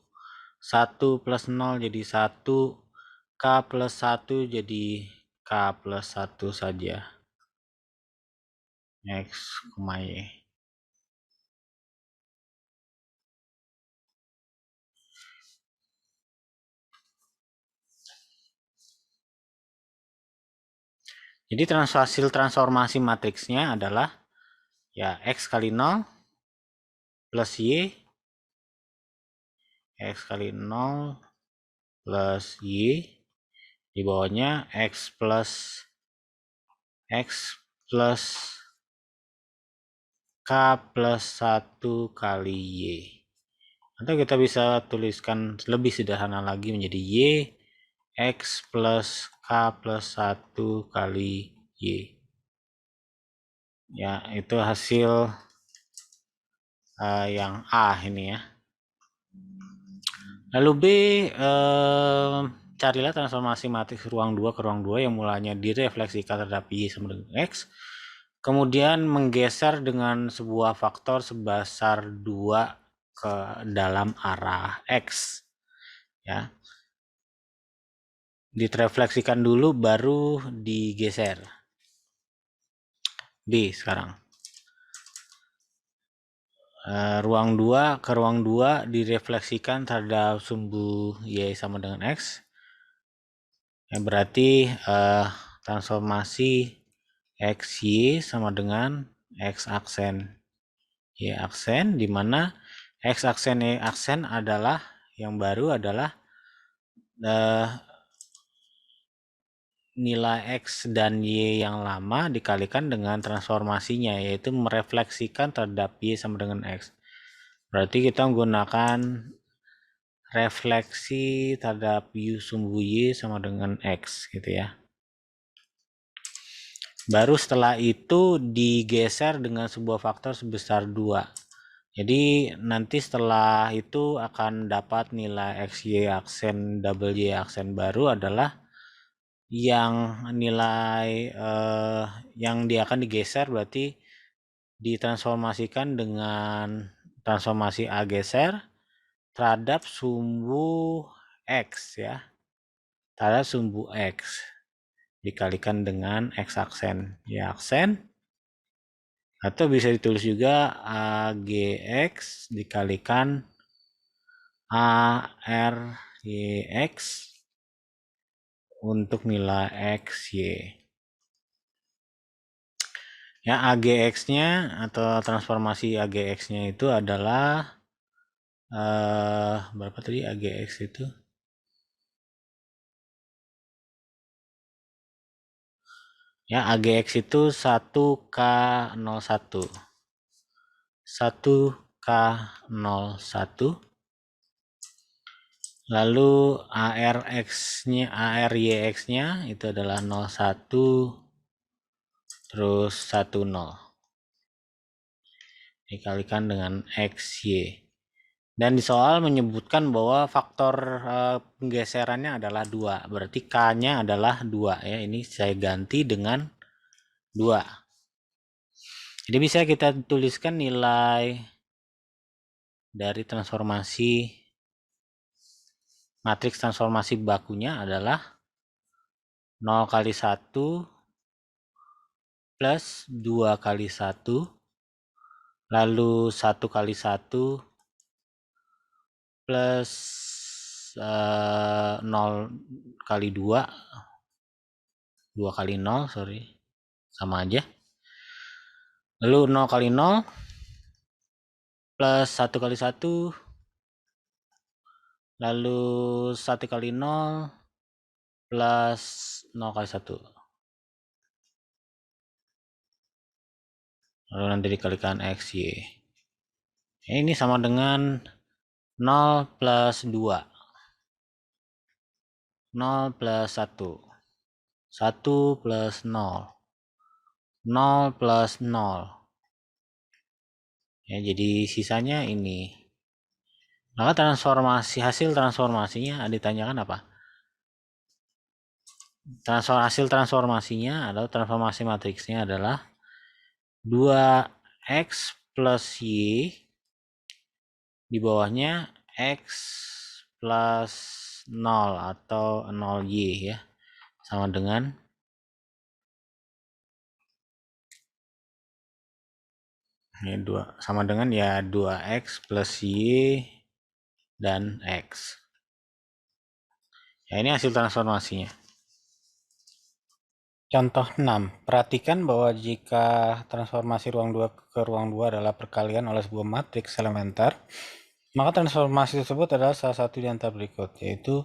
1 plus 0 jadi 1. K plus 1 jadi K plus 1 saja. X, Y. Jadi hasil transformasi matriksnya adalah ya X kali 0 plus Y, X kali 0 plus Y, di bawahnya X plus K plus 1 kali Y. Atau kita bisa tuliskan lebih sederhana lagi menjadi Y X plus K plus 1 kali Y. Ya, itu hasil yang A ini ya. Lalu B, carilah transformasi matriks ruang 2 ke ruang 2 yang mulanya direfleksikan terhadap Y sama dengan X. Kemudian menggeser dengan sebuah faktor sebesar 2 ke dalam arah X. Ya. Direfleksikan dulu baru digeser. B sekarang. Ruang 2 ke ruang 2 direfleksikan terhadap sumbu Y sama dengan X. Ya, berarti transformasi XY sama dengan X aksen Y aksen, di mana X aksen Y aksen adalah yang baru adalah nilai X dan Y yang lama dikalikan dengan transformasinya, yaitu merefleksikan terhadap Y sama dengan X. Berarti kita menggunakan refleksi terhadap sumbu Y sama dengan X gitu ya. Baru setelah itu digeser dengan sebuah faktor sebesar 2. Jadi nanti setelah itu akan dapat nilai XY aksen double Y aksen baru adalah yang nilai yang dia akan digeser, berarti ditransformasikan dengan transformasi A geser terhadap sumbu X ya, terhadap sumbu X dikalikan dengan X aksen Y aksen, atau bisa ditulis juga AGX dikalikan ARYX untuk nilai X, Y. Ya, AGX-nya atau transformasi AGX-nya itu adalah berapa tadi AGX itu? Ya, AGX itu 1K01. 1K01. Lalu ARYX-nya itu adalah 01 terus 10 dikalikan dengan XY. Dan di soal menyebutkan bahwa faktor penggeserannya adalah 2. Berarti K-nya adalah 2 ya. Ini saya ganti dengan 2. Jadi bisa kita tuliskan nilai dari transformasi matriks transformasi bakunya adalah 0 kali 1 plus 2 kali 1 lalu 1 kali 1 plus 0 kali 2 kali 0 sorry sama aja, lalu 0 kali 0 plus 1 kali 1 lalu 1 kali 0 plus 0 kali 1 lalu nanti dikalikan X, Y. Ini sama dengan 0 plus 2 0 plus 1 1 plus 0 0 plus 0 ya, jadi sisanya ini. Maka hasil transformasinya ditanyakan apa? Hasil transformasinya atau transformasi matriksnya adalah 2X plus Y di bawahnya X plus 0 atau 0Y ya, sama dengan ini 2 sama dengan ya 2X plus Y dan X. Ya, ini hasil transformasinya. Contoh 6. Perhatikan bahwa jika transformasi ruang 2 ke ruang 2 adalah perkalian oleh sebuah matriks elementer, maka transformasi tersebut adalah salah satu di antara berikut, yaitu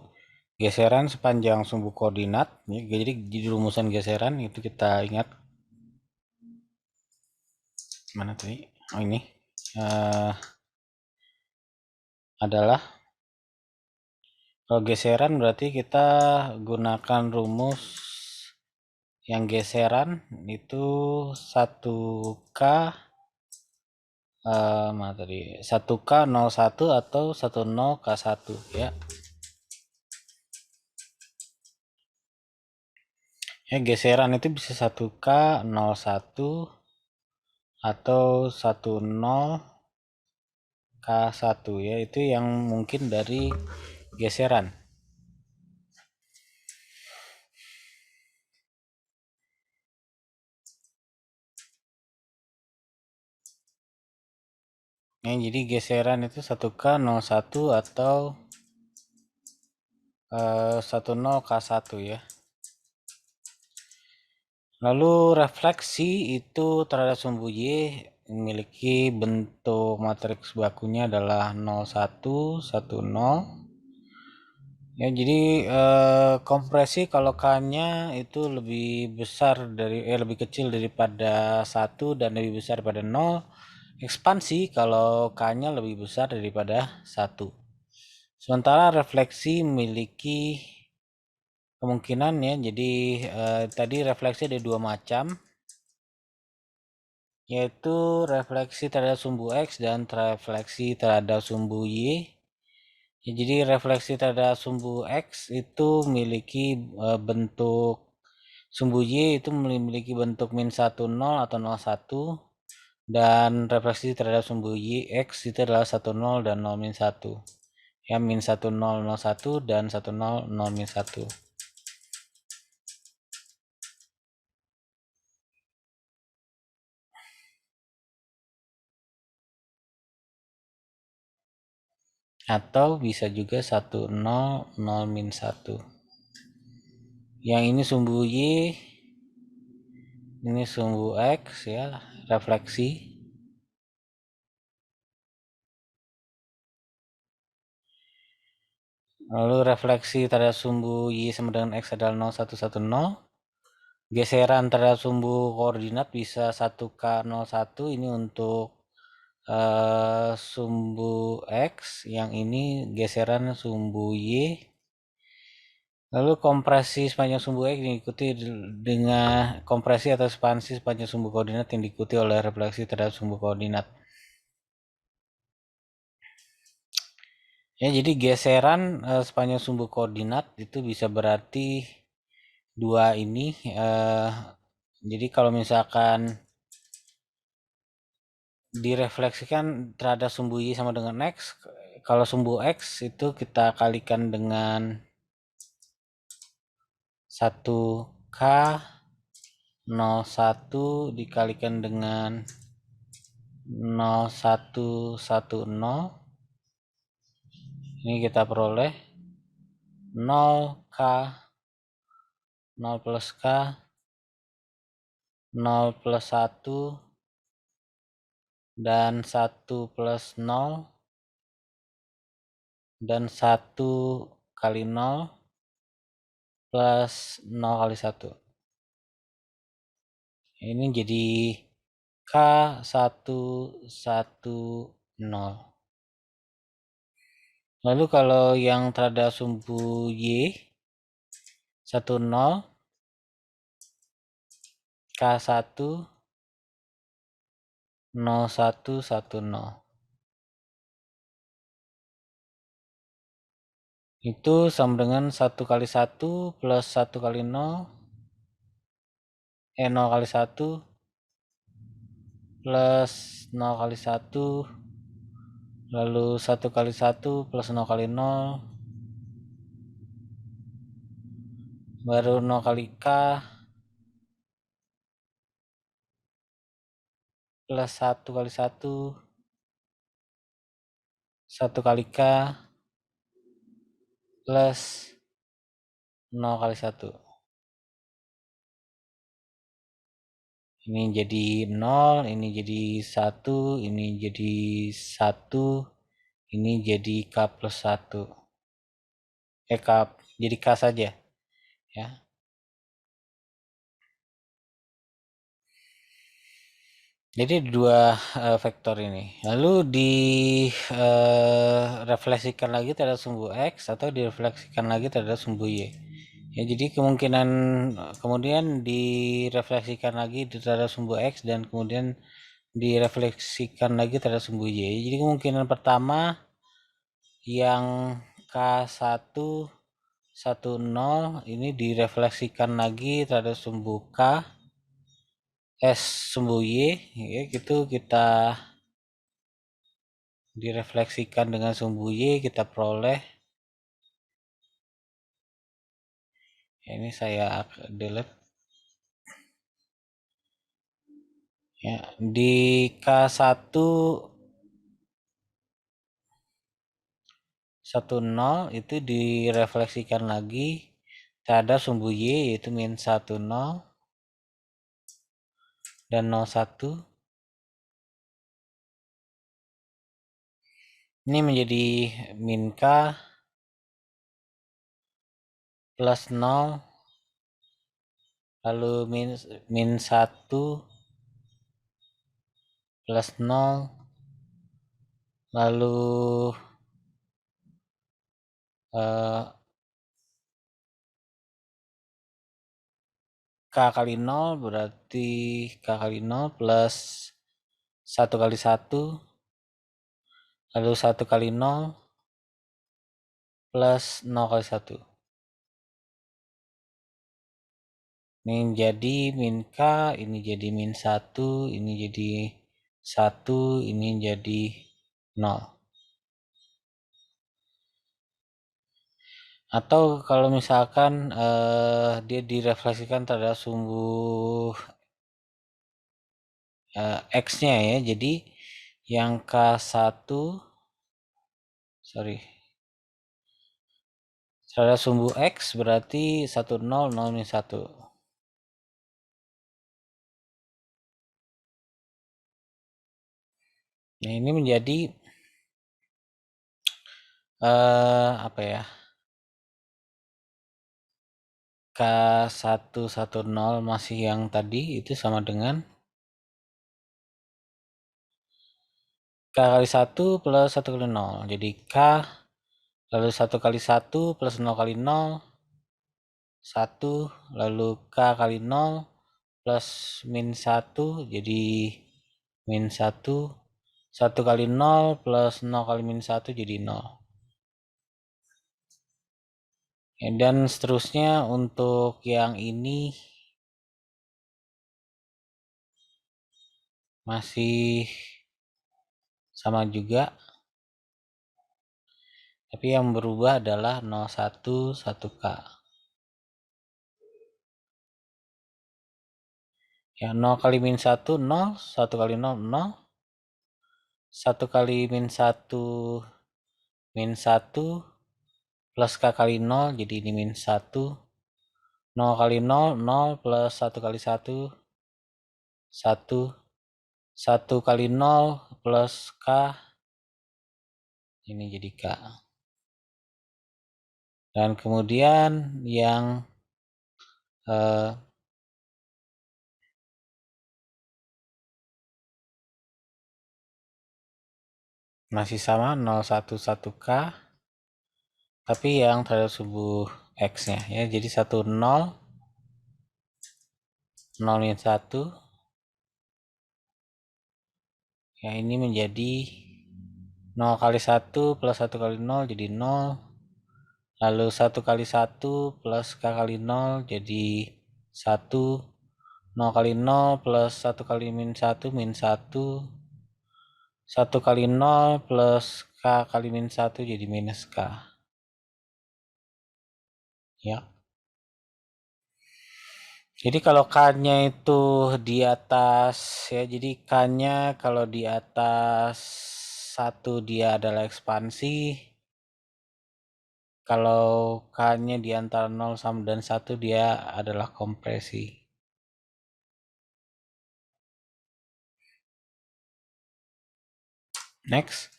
geseran sepanjang sumbu koordinat. Jadi di rumusan geseran itu kita ingat mana tadi? Oh, ini adalah kalau geseran berarti kita gunakan rumus yang geseran itu 1K mana tadi 1K01 atau 10K1 ya. Ya, geseran itu bisa 1K01 atau 10K1 ya, itu yang mungkin dari geseran. Ya, jadi geseran itu 1K01 atau 10K1 ya. Lalu refleksi itu terhadap sumbu Y memiliki bentuk matriks bakunya adalah 0, 1, 1, 0. Ya, jadi kompresi kalau K-nya itu lebih besar lebih kecil daripada 1 dan lebih besar daripada 0. Ekspansi kalau K-nya lebih besar daripada 1. Sementara refleksi memiliki kemungkinan ya, jadi tadi refleksi ada dua macam, yaitu refleksi terhadap sumbu X dan refleksi terhadap sumbu Y. Ya, jadi refleksi terhadap sumbu X itu memiliki bentuk, sumbu Y itu memiliki bentuk min 1, 0 atau 0, 1, dan refleksi terhadap sumbu Y X itu adalah 1, 0 dan 0, min 1. Ya, min 1, 0, 0, 1 dan 1, 0, 0, min 1. Atau bisa juga 1, 0, 0, min 1. Yang ini sumbu Y, ini sumbu X ya, refleksi. Lalu refleksi terhadap sumbu Y sama dengan X adalah 0, 1, 1, 0. Geseran terhadap sumbu koordinat bisa 1K, 0, 1. Ini untuk sumbu X. Yang ini geseran sumbu Y. Lalu kompresi sepanjang sumbu X diikuti dengan kompresi atau ekspansi sepanjang sumbu koordinat yang diikuti oleh refleksi terhadap sumbu koordinat. Ya, jadi geseran sepanjang sumbu koordinat itu bisa berarti dua ini. Jadi kalau misalkan direfleksikan terhadap sumbu Y sama dengan X, kalau sumbu X itu kita kalikan dengan 1K, 01 dikalikan dengan 0110, ini kita peroleh 0K, 0 plus K, 0 plus 1, dan 1 plus 0, dan 1 kali 0 plus 0 kali 1. Ini jadi K110. Lalu kalau yang terhadap sumbu Y 10, K1 0110. Itu sama dengan 1 kali 1 plus 1 kali 0, 0 kali 1 plus 0 kali 1, lalu 1 kali 1 plus 0 kali 0, baru 0 kali K plus 1 kali 1, 1 kali K plus 0 kali 1. Ini jadi 0, ini jadi 1, ini jadi 1, ini jadi K plus 1. K, jadi K saja ya. Jadi dua vektor ini. Lalu direfleksikan lagi terhadap sumbu X atau direfleksikan lagi terhadap sumbu Y. Ya, jadi kemungkinan kemudian direfleksikan lagi terhadap sumbu X dan kemudian direfleksikan lagi terhadap sumbu Y. Jadi kemungkinan pertama yang K110 ini direfleksikan lagi terhadap sumbu K sumbu Y ya, gitu kita direfleksikan dengan sumbu Y, kita peroleh ini saya delete ya, di K110 itu direfleksikan lagi terhadap sumbu Y yaitu min 10, dan 01. Ini menjadi min K plus 0, lalu min 1 plus 0, lalu K kali 0 berarti K kali 0 plus 1 kali 1, lalu 1 kali 0 plus 0 kali 1. Ini jadi min K, ini jadi min 1, ini jadi 1, ini jadi 0. Atau kalau misalkan dia direfleksikan terhadap sumbu X-nya ya, jadi yang K1, terhadap sumbu X berarti 1, 0, 0, min 1. Nah ini menjadi apa ya, K110 masih yang tadi itu sama dengan K kali 1 plus 1 kali 0. Jadi K lalu 1 kali 1 plus 0 kali 0, 1, lalu K kali 0 plus min 1, jadi min 1, 1 kali 0 plus 0 kali min 1 jadi 0. Dan seterusnya untuk yang ini masih sama juga, tapi yang berubah adalah 01, 1K. Ya, 0 kali min 1, 0, 1 kali 0, 0, 1 kali min 1, min 1, plus K kali 0, jadi ini min 1, 0 kali 0, 0, plus 1 kali 1, 1, 1 kali 0, plus K, ini jadi K. Dan kemudian yang masih sama 011K, tapi yang terhadap sumbu X-nya ya, jadi 1, 0, 0 min 1, ya ini menjadi 0 kali 1 plus 1 kali 0 jadi 0, lalu 1 kali 1 plus K kali 0 jadi 1, 0 kali 0 plus 1 kali min 1, min 1, 1 kali 0 plus K kali min 1 jadi minus K. Ya. Jadi kalau K-nya itu di atas ya, jadi K-nya kalau di atas 1 dia adalah ekspansi. Kalau K-nya di antara 0 sama dan 1 dia adalah kompresi. Next.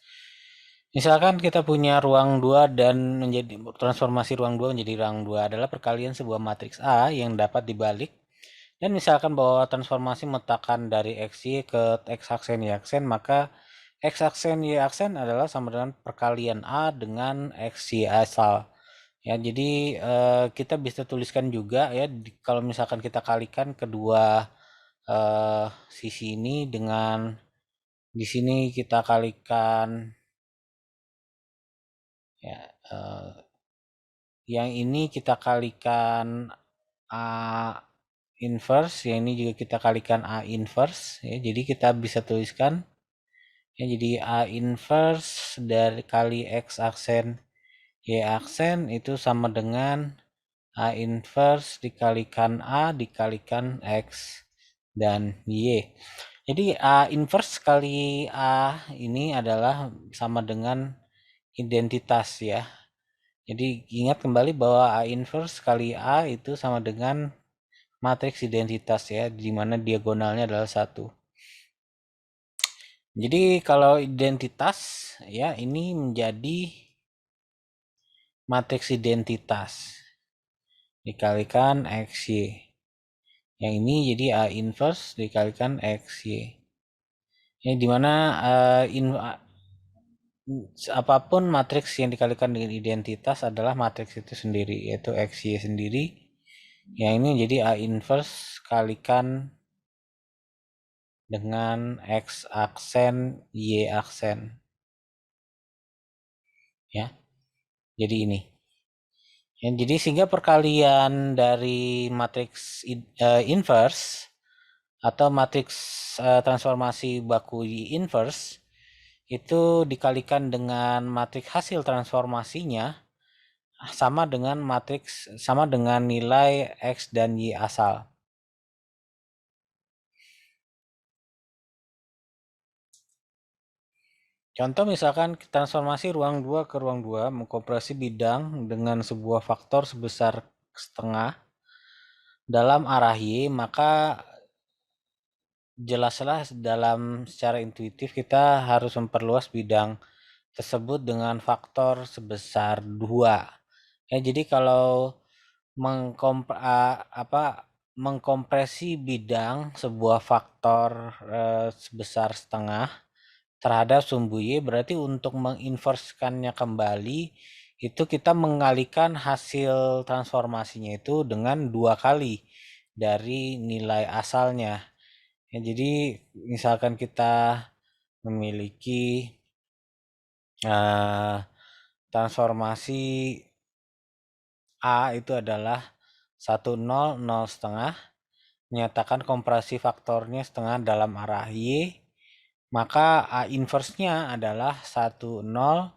Misalkan kita punya ruang 2 dan menjadi transformasi ruang 2 menjadi ruang 2 adalah perkalian sebuah matriks A yang dapat dibalik. Dan misalkan bahwa transformasi meletakkan dari XY ke X aksen Y aksen, maka X aksen Y aksen adalah sama dengan perkalian A dengan XY asal. Ya, jadi kita bisa tuliskan juga ya, kalau misalkan kita kalikan kedua sisi ini dengan di sini kita kalikan ya, yang ini kita kalikan A inverse, yang ini juga kita kalikan A inverse ya, jadi kita bisa tuliskan ya, jadi A inverse dari kali X aksen Y aksen itu sama dengan A inverse dikalikan A dikalikan X dan Y. Jadi A inverse kali A ini adalah sama dengan identitas ya. Jadi ingat kembali bahwa A inverse kali A itu sama dengan matriks identitas ya, di mana diagonalnya adalah 1. Jadi kalau identitas ya ini menjadi matriks identitas dikalikan XY. Yang ini jadi A inverse dikalikan XY. Ini dimana apapun matriks yang dikalikan dengan identitas adalah matriks itu sendiri, yaitu XY sendiri. Yang ini jadi A inverse kalikan dengan X aksen Y aksen. Ya. Jadi ini. Ya, jadi sehingga perkalian dari matriks inverse atau matriks transformasi baku Y inverse itu dikalikan dengan matriks hasil transformasinya sama dengan nilai X dan Y asal. Contoh misalkan transformasi ruang 2 ke ruang 2 mengkompresi bidang dengan sebuah faktor sebesar setengah dalam arah Y, maka jelaslah dalam secara intuitif kita harus memperluas bidang tersebut dengan faktor sebesar 2. Ya, jadi kalau mengkompresi bidang sebuah faktor sebesar setengah terhadap sumbu Y, berarti untuk menginverskannya kembali itu kita mengalihkan hasil transformasinya itu dengan 2 kali dari nilai asalnya. Ya, jadi misalkan kita memiliki transformasi A itu adalah 1, 0, 0 setengah, menyatakan kompresi faktornya setengah dalam arah Y, maka A inverse-nya adalah 1, 0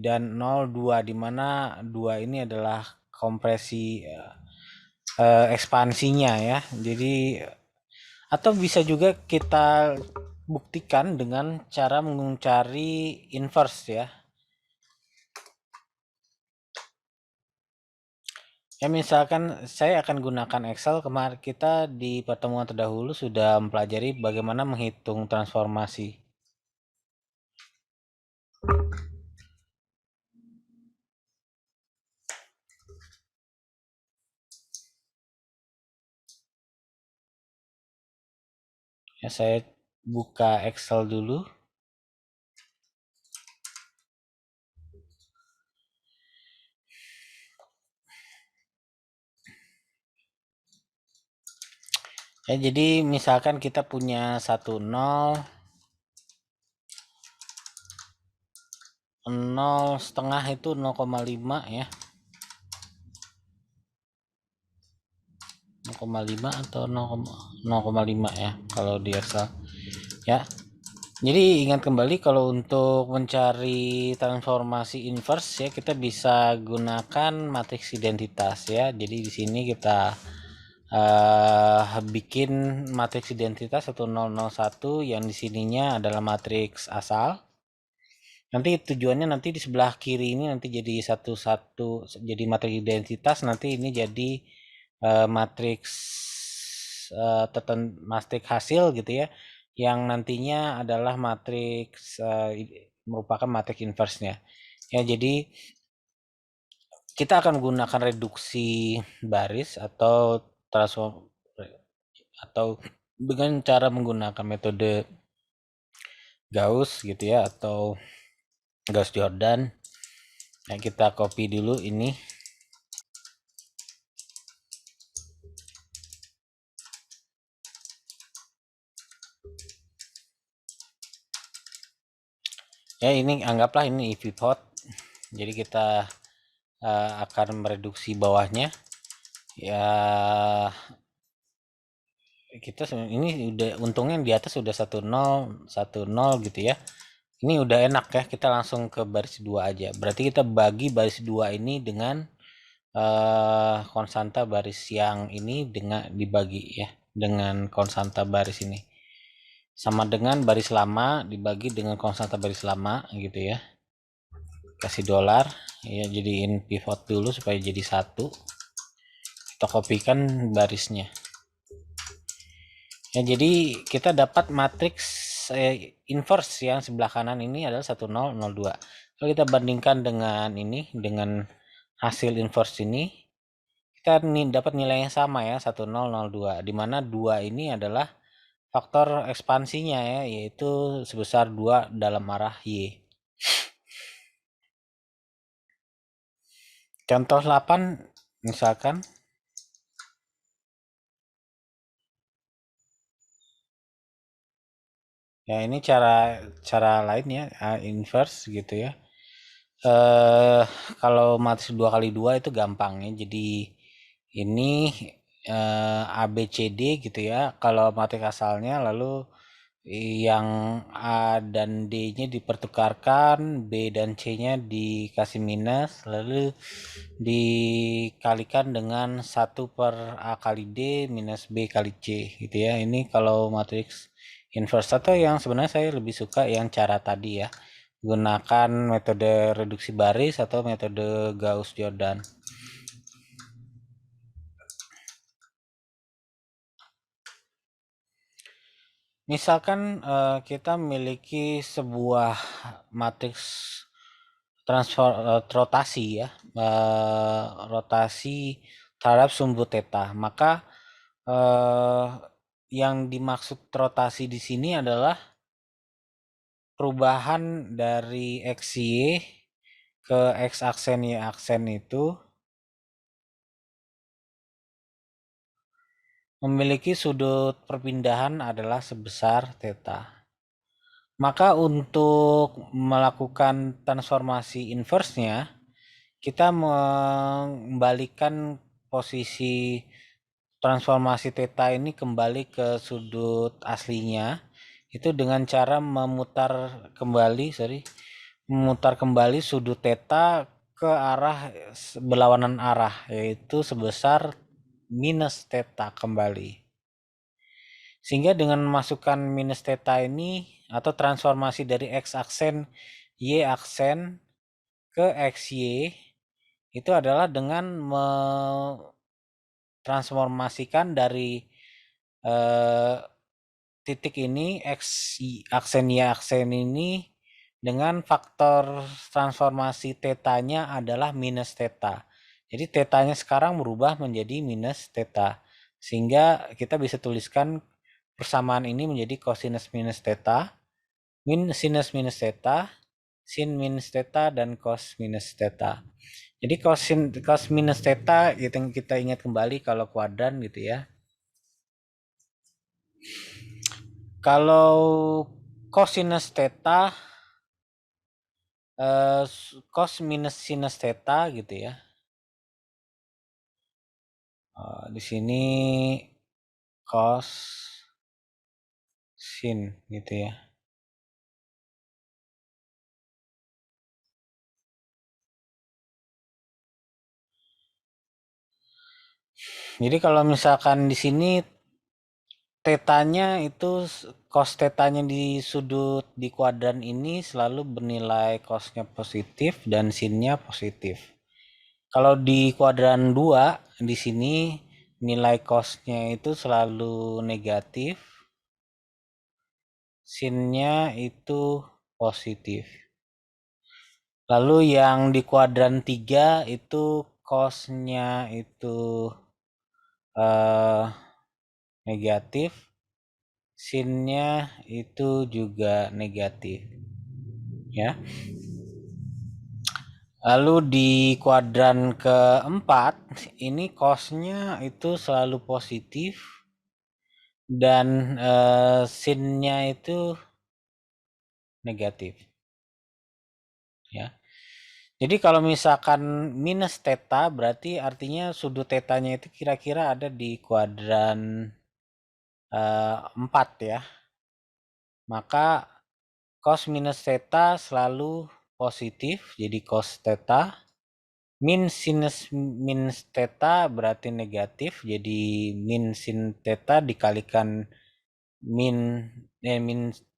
dan 0, 2, di mana 2 ini adalah kompresi ekspansinya ya. Jadi atau bisa juga kita buktikan dengan cara mencari inverse ya. Ya misalkan saya akan gunakan Excel. Kemarin kita di pertemuan terdahulu sudah mempelajari bagaimana menghitung transformasi. Ya, saya buka Excel dulu. Ya, jadi misalkan kita punya 1, 0, 0 setengah itu 0,5 ya. 0,5 atau 0,5 ya kalau di Excel. Ya. Jadi ingat kembali kalau untuk mencari transformasi inverse ya kita bisa gunakan matriks identitas ya. Jadi di sini kita bikin matriks identitas 1001 yang di sininya adalah matriks asal. Nanti tujuannya nanti di sebelah kiri ini nanti jadi jadi matriks identitas, nanti ini jadi matriks matriks hasil gitu ya, yang nantinya adalah matriks merupakan matriks inverse-nya. Ya, jadi kita akan menggunakan reduksi baris atau transform atau dengan cara menggunakan metode Gauss gitu ya, atau Gauss Jordan. Nah, kita copy dulu ini. Ya, ini anggaplah ini pivot. Jadi kita akan mereduksi bawahnya. Ya, kita ini udah untungnya di atas sudah 1,0 gitu ya. Ini udah enak ya, kita langsung ke baris 2 aja. Berarti kita bagi baris 2 ini dengan konstanta baris yang ini dengan dibagi ya dengan konstanta baris ini. Sama dengan baris lama dibagi dengan konstanta baris lama gitu ya. Kasih dolar ya, jadiin pivot dulu supaya jadi 1. kita kopikan barisnya. Ya, jadi kita dapat matriks inverse yang sebelah kanan ini adalah 10 02. Kalau kita bandingkan dengan ini, dengan hasil inverse ini, kita dapat nilai yang sama ya, 1002, di mana 2 ini adalah faktor ekspansinya ya, yaitu sebesar 2 dalam arah Y. Contoh 8 misalkan, ya ini cara lain ya, inverse gitu ya. Kalau matriks 2 kali 2 itu gampang ya. Jadi ini A B C D gitu ya. Kalau matriks asalnya, lalu yang A dan D-nya dipertukarkan, B dan C-nya dikasih minus, lalu dikalikan dengan 1 per A kali D minus B kali C gitu ya. Ini kalau matriks inverse, atau yang sebenarnya saya lebih suka yang cara tadi ya, gunakan metode reduksi baris atau metode Gauss-Jordan. Misalkan kita memiliki sebuah matriks rotasi ya, rotasi terhadap sumbu theta, maka yang dimaksud rotasi di sini adalah perubahan dari XY ke X aksen Y aksen itu memiliki sudut perpindahan adalah sebesar theta. Maka untuk melakukan transformasi inverse-nya, kita mengembalikan posisi transformasi theta ini kembali ke sudut aslinya, itu dengan cara memutar kembali sudut theta ke arah berlawanan arah, yaitu sebesar minus theta kembali. Sehingga dengan memasukkan minus theta ini atau transformasi dari X aksen Y aksen ke XY, itu adalah dengan transformasikan dari titik ini X aksen Y aksen ini dengan faktor transformasi tetanya adalah minus theta. Jadi tetanya sekarang berubah menjadi minus theta, sehingga kita bisa tuliskan persamaan ini menjadi cosinus minus theta, min sinus minus theta, sin minus theta, dan cos minus theta. Jadi cos minus theta kita ingat kembali kalau kuadran gitu ya. Kalau cosinus theta, cos minus sinus theta gitu ya. Di sini cos sin gitu ya. Jadi kalau misalkan di sini tetanya itu, cos tetanya di sudut di kuadran ini selalu bernilai cosnya positif dan sinnya positif. Kalau di kuadran 2 di sini nilai cosnya itu selalu negatif, sinnya itu positif. Lalu yang di kuadran 3 itu cosnya itu negatif, sinnya itu juga negatif ya. Lalu di kuadran keempat ini cosnya itu selalu positif dan sinnya itu negatif ya. Jadi kalau misalkan minus theta berarti artinya sudut tetanya itu kira-kira ada di kuadran 4 ya. Maka cos minus theta selalu positif, jadi cos theta. Min sinus minus theta berarti negatif, jadi min sin theta dikalikan min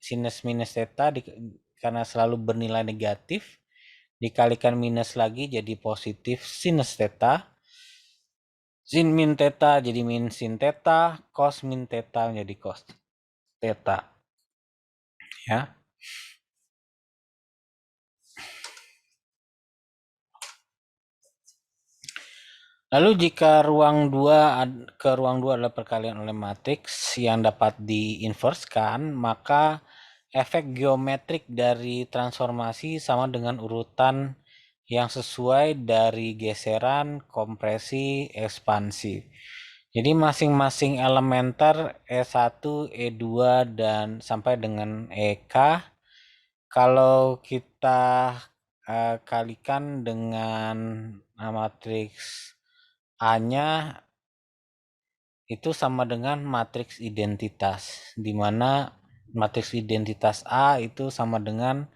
sinus minus theta karena selalu bernilai negatif, dikalikan minus lagi jadi positif sinus theta, Sin min theta jadi min sin theta, cos min theta menjadi cos theta. Ya. Lalu jika ruang 2 ke ruang 2 adalah perkalian oleh matriks yang dapat diinverskan, maka efek geometrik dari transformasi sama dengan urutan yang sesuai dari geseran, kompresi, ekspansi. Jadi masing-masing elementer E1, E2, dan sampai dengan EK, kalau kita kalikan dengan matriks A-nya itu sama dengan matriks identitas, di mana matriks identitas A itu sama dengan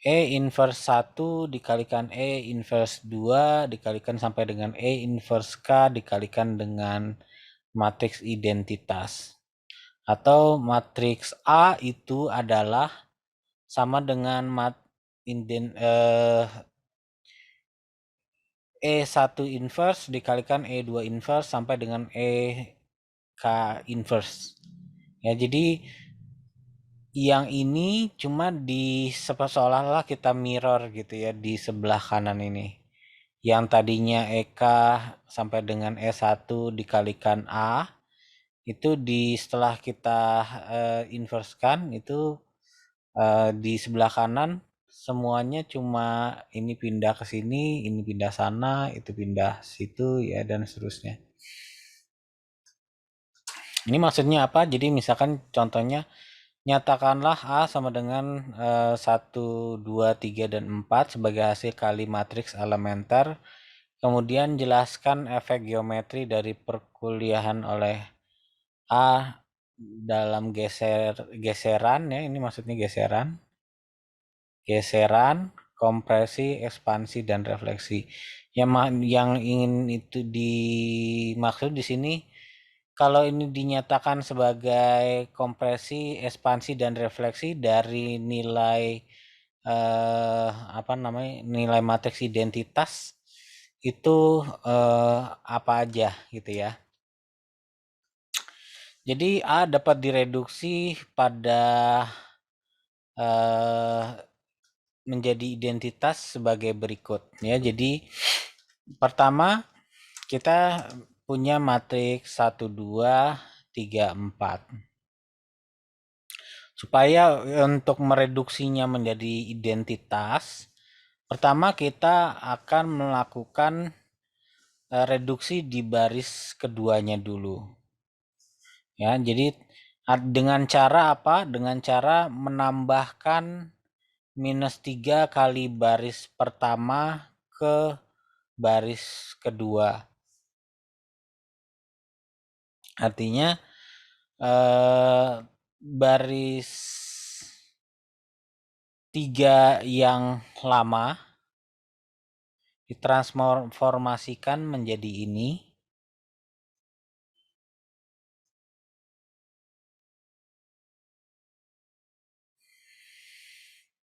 E inverse 1 dikalikan E inverse 2 dikalikan sampai dengan E inverse K dikalikan dengan matriks identitas. Atau matriks A itu adalah sama dengan E1 inverse dikalikan E2 inverse sampai dengan EK inverse. Ya, jadi yang ini cuma di seolah-olah kita mirror gitu ya di sebelah kanan ini. Yang tadinya EK sampai dengan E1 dikalikan A, itu setelah kita inversekan itu di sebelah kanan semuanya cuma ini pindah ke sini, ini pindah sana, itu pindah situ ya dan seterusnya. Ini maksudnya apa? Jadi misalkan contohnya nyatakanlah A sama dengan 1, 2, 3, dan 4 sebagai hasil kali matriks elementer. Kemudian jelaskan efek geometri dari perkuliahan oleh A dalam geseran ya, ini maksudnya geseran, kompresi, ekspansi, dan refleksi. Yang ingin itu dimaksud di sini, kalau ini dinyatakan sebagai kompresi, ekspansi, dan refleksi dari nilai nilai matriks identitas itu apa aja gitu ya. Jadi A dapat direduksi pada menjadi identitas sebagai berikut ya. Jadi pertama kita punya matriks 1, 2, 3, 4. Supaya untuk mereduksinya menjadi identitas, pertama kita akan melakukan reduksi di baris keduanya dulu. Ya, jadi dengan cara apa? Dengan cara menambahkan -3 kali baris pertama ke baris kedua. Artinya baris 3 yang lama ditransformasikan menjadi ini.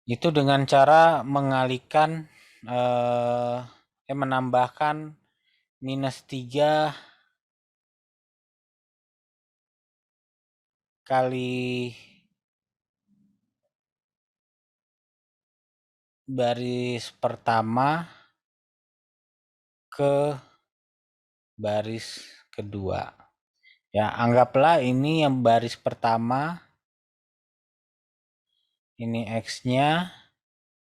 Itu dengan cara mengalihkan menambahkan -3 kali baris pertama ke baris kedua. Ya, anggaplah ini yang baris pertama, ini X-nya,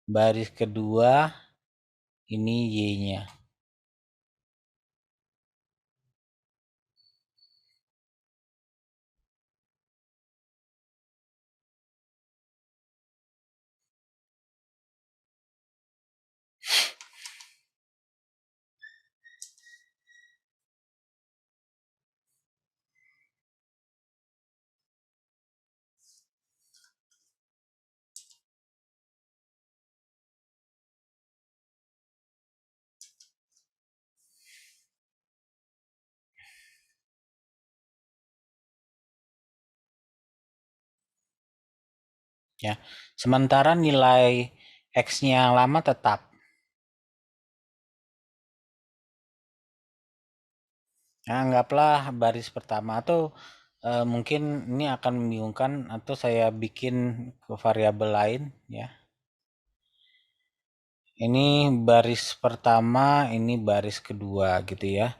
baris kedua, ini Y-nya. Ya. Sementara nilai X-nya yang lama tetap. Nah, anggaplah baris pertama atau mungkin ini akan membingungkan atau saya bikin ke variabel lain ya. Ini baris pertama, ini baris kedua gitu ya.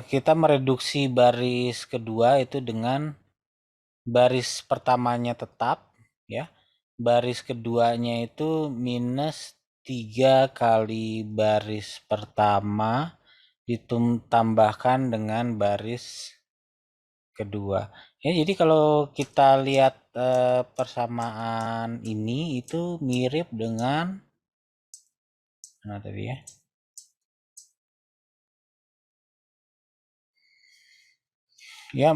Kita mereduksi baris kedua itu dengan baris pertamanya tetap ya. Baris keduanya itu minus 3 kali baris pertama ditambahkan dengan baris kedua. Ya, jadi kalau kita lihat persamaan ini itu mirip dengan mana tadi ya? Ya,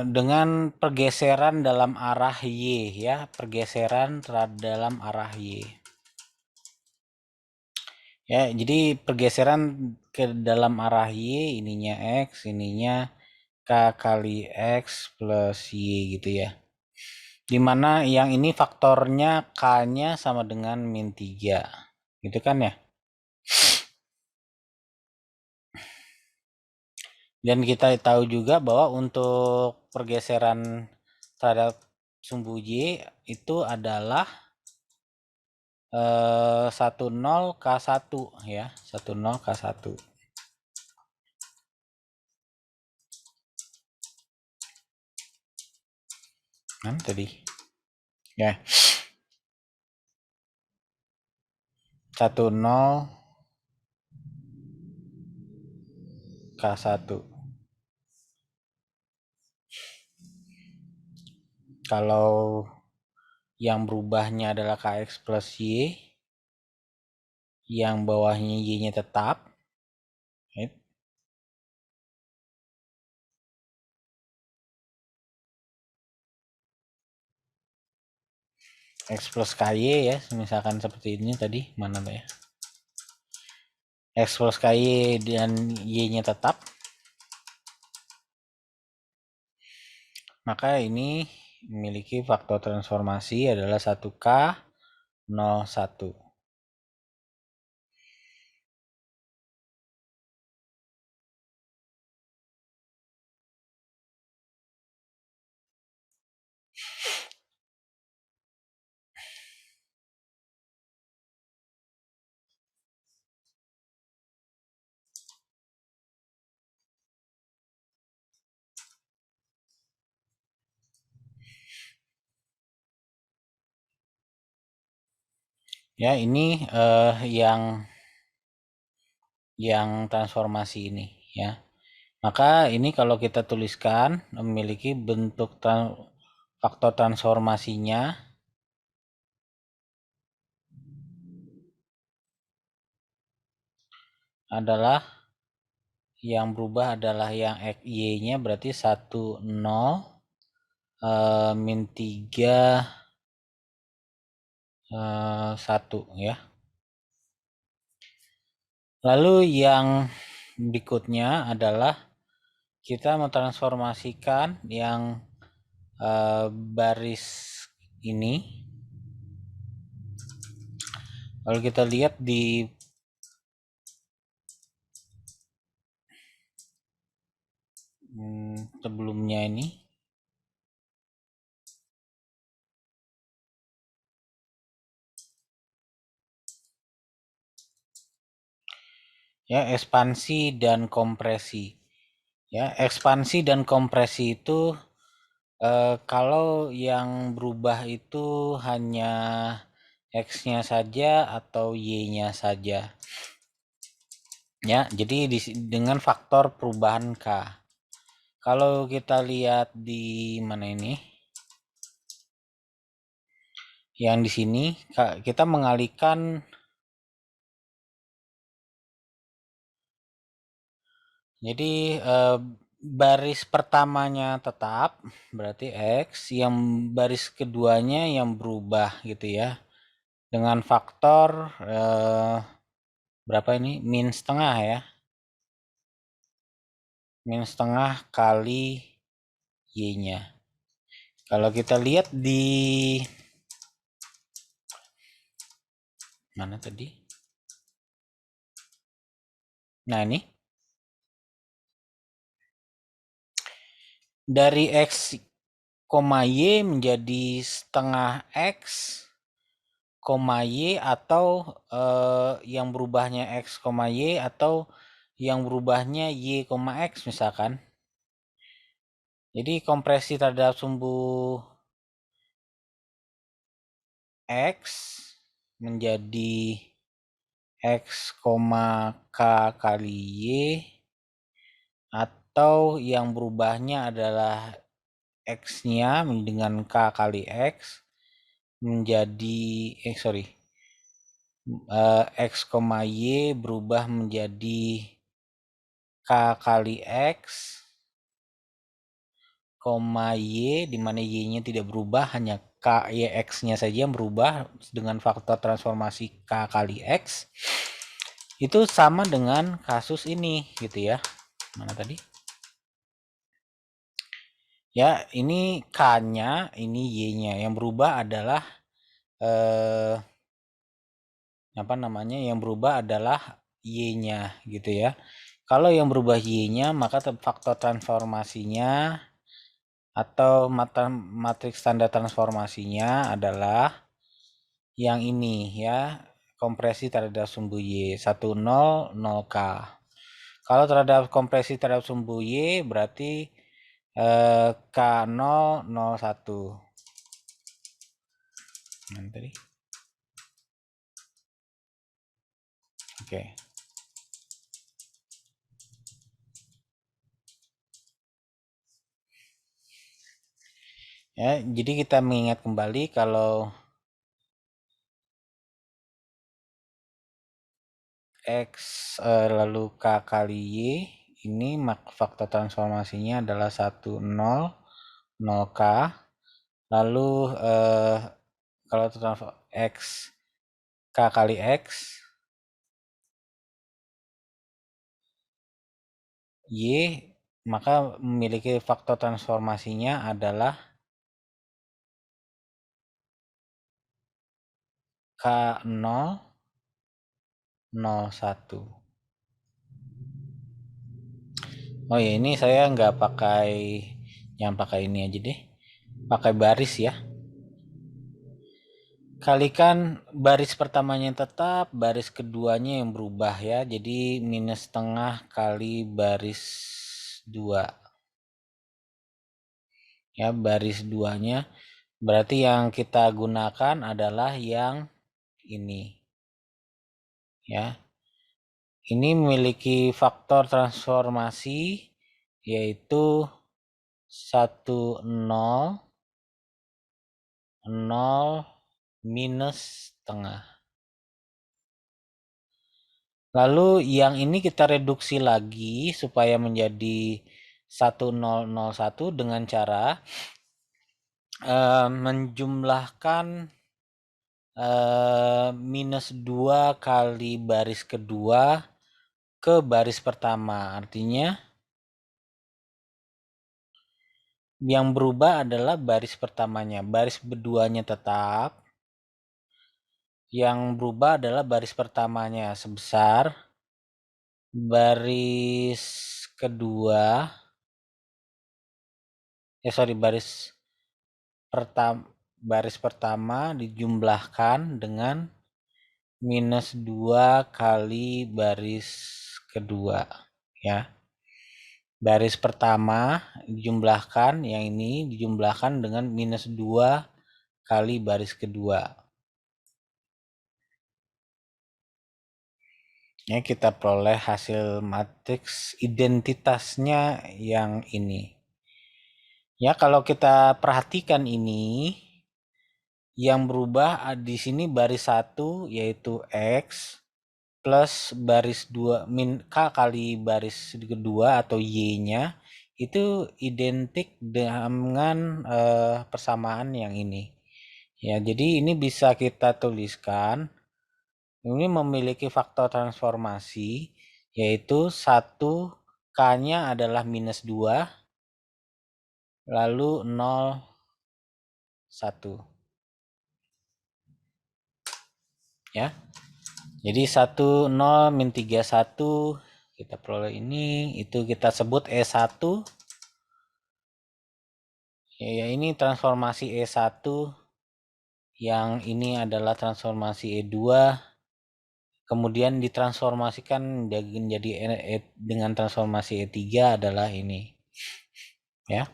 dengan pergeseran dalam arah Y ya, pergeseran dalam arah Y. Ya, jadi pergeseran ke dalam arah Y, ininya X, ininya K kali X plus Y gitu ya. Dimana yang ini faktornya K-nya sama dengan min 3. Gitu kan ya? Dan kita tahu juga bahwa untuk pergeseran terhadap sumbu Y itu adalah 10K1 ya, 10K1. Kan tadi. Ya. 10K1. Kalau yang berubahnya adalah Kx plus Y, yang bawahnya Y-nya tetap, X plus KY ya, misalkan seperti ini tadi, mana ya? X plus KY dan Y-nya tetap, maka ini memiliki faktor transformasi adalah 1K01. Ya, ini yang transformasi ini ya. Maka ini kalau kita tuliskan memiliki bentuk faktor transformasinya adalah yang berubah adalah yang Y-nya berarti 1 0 min 3 1 ya. Lalu yang berikutnya adalah kita mentransformasikan yang baris ini. Kalau kita lihat di sebelumnya ini ya, ekspansi dan kompresi. Ya, ekspansi dan kompresi itu kalau yang berubah itu hanya X-nya saja atau Y-nya saja. Ya, jadi dengan faktor perubahan K. Kalau kita lihat di mana ini? Yang di sini kita mengalihkan jadi baris pertamanya tetap berarti X, yang baris keduanya yang berubah gitu ya. Dengan faktor berapa ini? Min setengah ya. Min setengah kali Y-nya. Kalau kita lihat di mana tadi? Nah, ini dari X, Y menjadi setengah X, Y atau yang berubahnya X, Y atau yang berubahnya Y, X misalkan. Jadi kompresi terhadap sumbu X menjadi X, K kali Y, atau yang berubahnya adalah X-nya dengan K kali X menjadi X, Y berubah menjadi K kali X, Y, di mana Y-nya tidak berubah, hanya K, Y, X-nya saja yang berubah dengan faktor transformasi K kali X. Itu sama dengan kasus ini gitu ya. Mana tadi? Ya, ini K-nya, ini Y-nya. Yang berubah adalah yang berubah adalah Y-nya gitu ya. Kalau yang berubah Y-nya, maka faktor transformasinya atau matriks standar transformasinya adalah yang ini ya, kompresi terhadap sumbu Y 10 0K. Kalau terhadap kompresi terhadap sumbu Y berarti K0 01. Nanti. Oke. Ya, jadi kita mengingat kembali kalau X lalu K kali Y, ini faktor transformasinya adalah 10 0K. Lalu kalau X, K kali X, Y, maka memiliki faktor transformasinya adalah K0 01. Oh ya, ini saya nggak pakai ini aja deh, pakai baris ya. Kalikan baris pertamanya tetap, baris keduanya yang berubah ya. Jadi minus setengah kali baris 2. Ya, baris 2-nya. Berarti yang kita gunakan adalah yang ini. Ya. Ini memiliki faktor transformasi yaitu 10 0 minus setengah. Lalu yang ini kita reduksi lagi supaya menjadi 1001 dengan cara menjumlahkan minus 2 kali baris kedua ke baris pertama. Artinya yang berubah adalah baris pertamanya. Baris keduanya tetap. Yang berubah adalah baris pertamanya sebesar baris kedua. Baris pertama dijumlahkan dengan minus 2 kali baris kedua ya. Baris pertama dijumlahkan, yang ini dijumlahkan dengan minus 2 kali baris kedua. Ya, kita peroleh hasil matriks identitasnya yang ini. Ya, kalau kita perhatikan ini, yang berubah di sini baris 1 yaitu X plus baris 2 min K kali baris kedua atau Y-nya itu identik dengan persamaan yang ini. Ya, jadi ini bisa kita tuliskan. Ini memiliki faktor transformasi yaitu 1 K-nya adalah minus 2 lalu 0 1. Ya. Jadi 1 0 min 3 1 kita peroleh ini, itu kita sebut E1 Ya, ini transformasi E1, yang ini adalah transformasi E2, kemudian ditransformasikan menjadi dengan transformasi E3 adalah ini. Ya.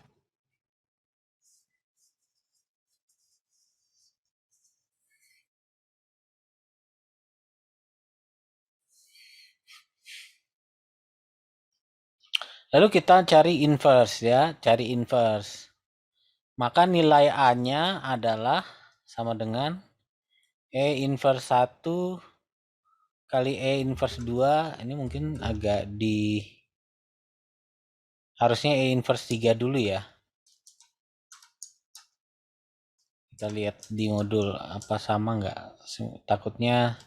Lalu kita cari inverse ya, cari inverse. Maka nilai A-nya adalah sama dengan E inverse 1 kali E inverse 2. Ini mungkin agak harusnya E inverse 3 dulu ya. Kita lihat di modul apa sama nggak. Takutnya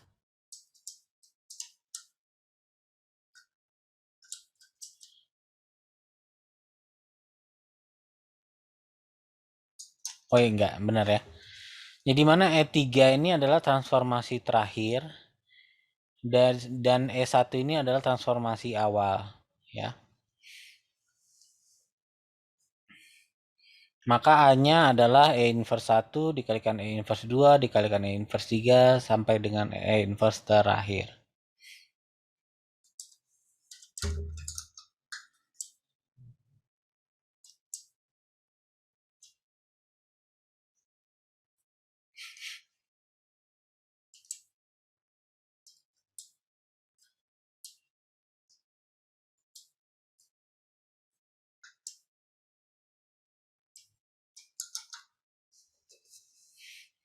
oh ya enggak, benar ya. Jadi mana E3 ini adalah transformasi terakhir dan E1 ini adalah transformasi awal ya. Maka A-nya adalah E inverse 1 dikalikan E inverse 2 dikalikan E inverse 3 sampai dengan E inverse terakhir.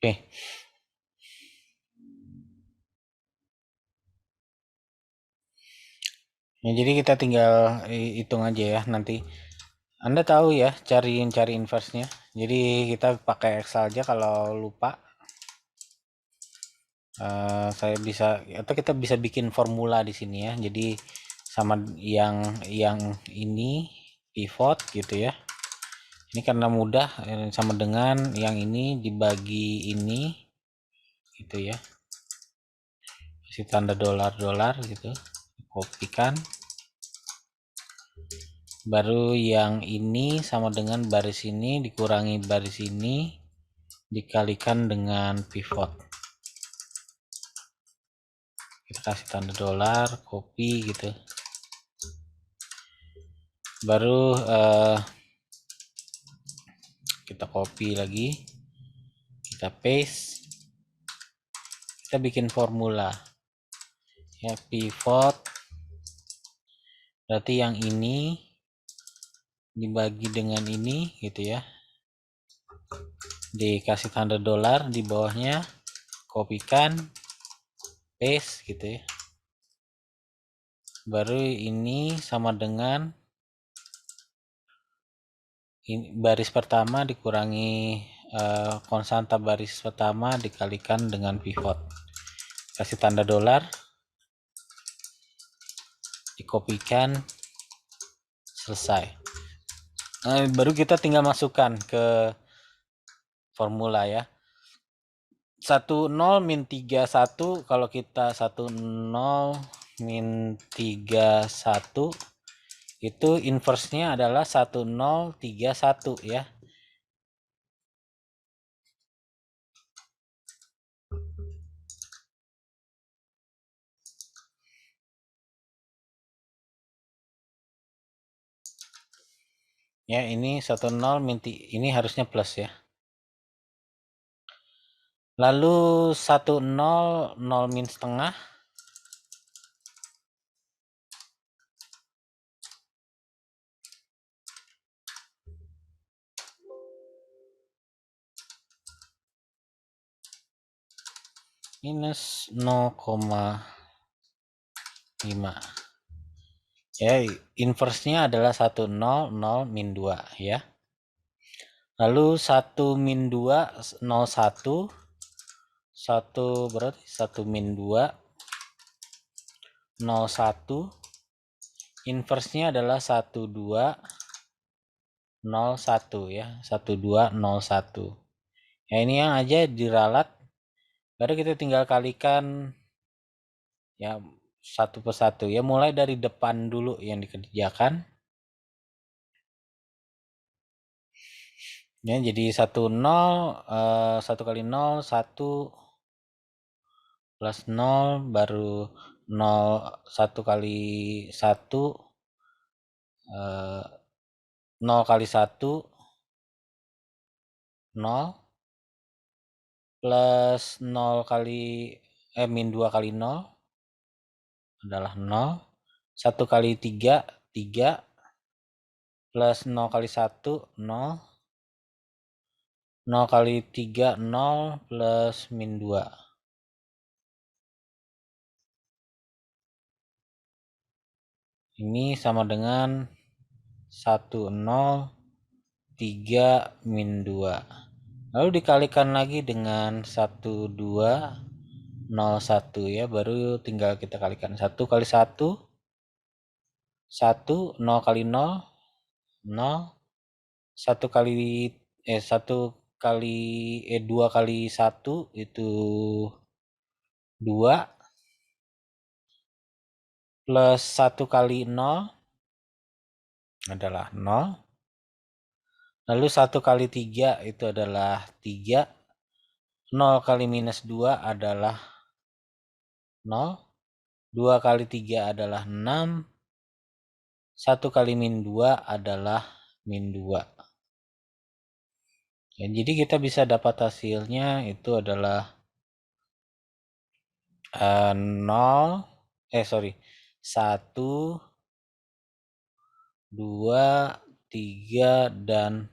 Oke. Ya, jadi kita tinggal hitung aja ya nanti. Anda tahu ya cari inverse-nya. Jadi kita pakai Excel aja kalau lupa. Saya bisa atau kita bisa bikin formula di sini ya. Jadi sama yang ini pivot gitu ya. Ini karena mudah sama dengan yang ini dibagi ini gitu ya. Kasih tanda dolar gitu. Kopikan. Baru yang ini sama dengan baris ini dikurangi baris ini dikalikan dengan pivot. Kita kasih tanda dolar, copy gitu. Baru kita copy lagi, kita paste, kita bikin formula ya, pivot berarti yang ini dibagi dengan ini gitu ya, dikasih tanda dolar di bawahnya, kopikan, paste gitu ya. Baru ini sama dengan ini, baris pertama dikurangi konstanta baris pertama dikalikan dengan pivot, kasih tanda dolar, dikopikan, selesai. Baru kita tinggal masukkan ke formula ya. 10 min 31, kalau kita 10 min 31 itu inverse-nya adalah 1031 ya. Ya, ini 10 min ini harusnya plus ya. Lalu 10 0 min setengah minus 0,5 ya, inverse-nya adalah 10 0 min 2 ya. Lalu 1 min 2 01 1 berarti 1 min 2 01, inverse-nya adalah 1201 ya, 1201. Ya, ini yang aja diralat. Baru kita tinggal kalikan ya satu persatu ya, mulai dari depan dulu yang dikerjakan. Ya, jadi 1 0, 1 kali 0 1 plus 0 baru 0 1 kali 1 0 kali 1 0 plus 0 kali min 2 kali 0 adalah 0. 1 kali 3 3 plus 0 kali 1 0. 0 kali 3 0 plus min 2. Ini sama dengan 1 0 3 min 2. Lalu dikalikan lagi dengan 1 2 0 1 ya, baru tinggal kita kalikan 1 kali 1 1 0 kali 0 0 1 kali 1 kali 2 kali 1 itu 2 plus 1 kali 0 adalah 0. Lalu 1 kali 3 itu adalah 3. 0 kali minus 2 adalah 0. 2 kali 3 adalah 6. 1 kali min 2 adalah min 2. Ya, jadi kita bisa dapat hasilnya itu adalah 0, 1, 2, 3, dan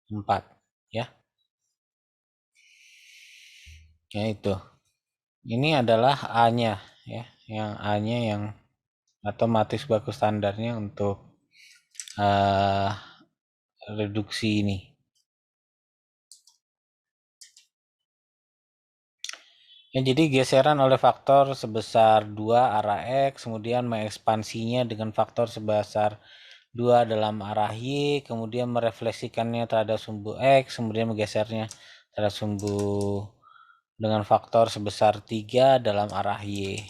4. Ya, ya itu. Ini adalah A-nya ya, yang A-nya yang atau matriks baku standarnya untuk reduksi ini. Ya, jadi geseran oleh faktor sebesar 2 arah X, kemudian mengekspansinya dengan faktor sebesar 2 dalam arah Y, kemudian merefleksikannya terhadap sumbu X, kemudian menggesernya terhadap sumbu dengan faktor sebesar 3 dalam arah Y.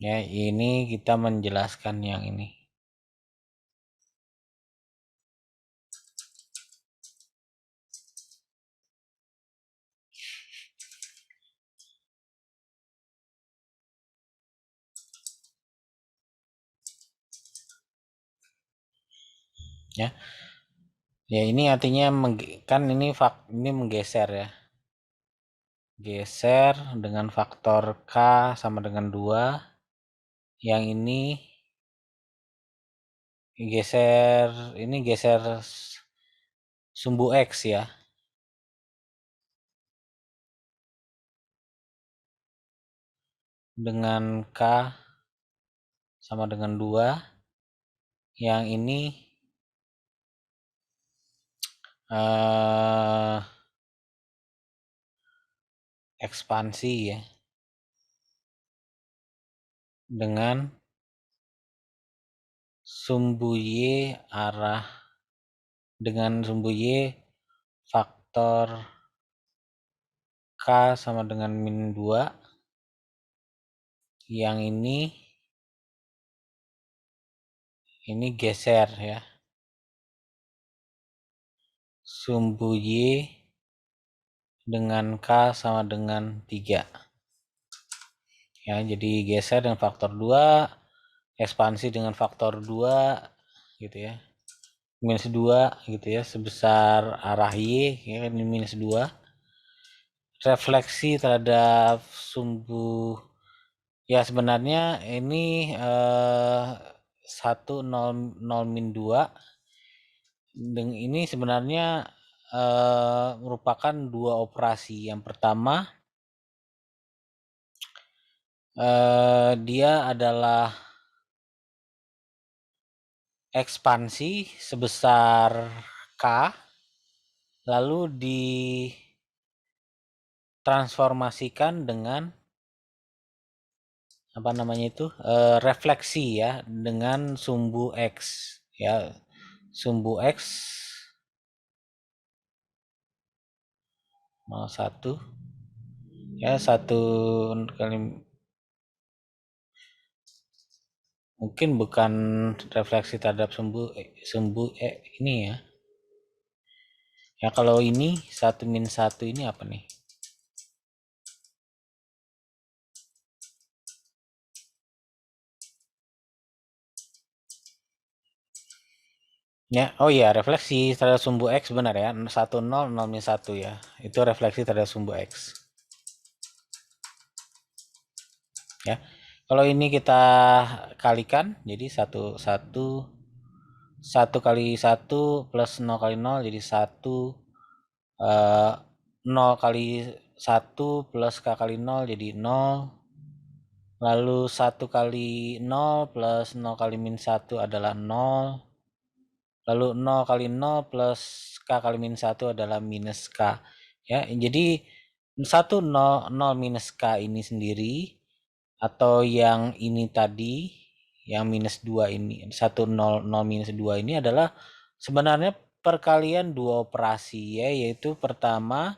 Ya, ini kita menjelaskan yang ini. Ya. Ya, ini artinya kan ini menggeser ya. Geser dengan faktor K sama dengan 2. Yang ini geser sumbu X ya. Dengan K sama dengan 2. Yang ini ekspansi ya. Dengan sumbu Y arah dengan sumbu Y faktor K sama dengan min 2. Yang ini geser ya. Sumbu Y dengan K sama dengan 3. Ya, jadi geser dengan faktor 2, ekspansi dengan faktor 2 gitu ya. Minus 2 gitu ya, sebesar arah Y ya, ini minus 2. Refleksi terhadap sumbu ya, sebenarnya ini 1 0 0 min 2 ini sebenarnya merupakan dua operasi. Yang pertama dia adalah ekspansi sebesar K lalu ditransformasikan dengan apa namanya itu refleksi ya dengan sumbu X ya, sumbu X 0,1 ya, 1 kali mungkin bukan refleksi terhadap sumbu ini ya, Ya kalau ini 1 min 1 ini apa nih? Ya, oh iya, refleksi terhadap sumbu X benar ya. 1 0 0 min 1 ya. Itu refleksi terhadap sumbu X. Ya. Kalau ini kita kalikan jadi 1 kali 1 plus 0 kali 0 jadi 1 0 kali 1 plus K kali 0 jadi 0. Lalu 1 kali 0 plus 0 kali min 1 adalah 0. Lalu 0 kali 0 plus K kali min 1 adalah minus K. Ya, jadi 1 0 0 minus K ini sendiri atau yang ini tadi yang minus 2 ini 1 0 0 minus 2 ini adalah sebenarnya perkalian dua operasi ya, yaitu pertama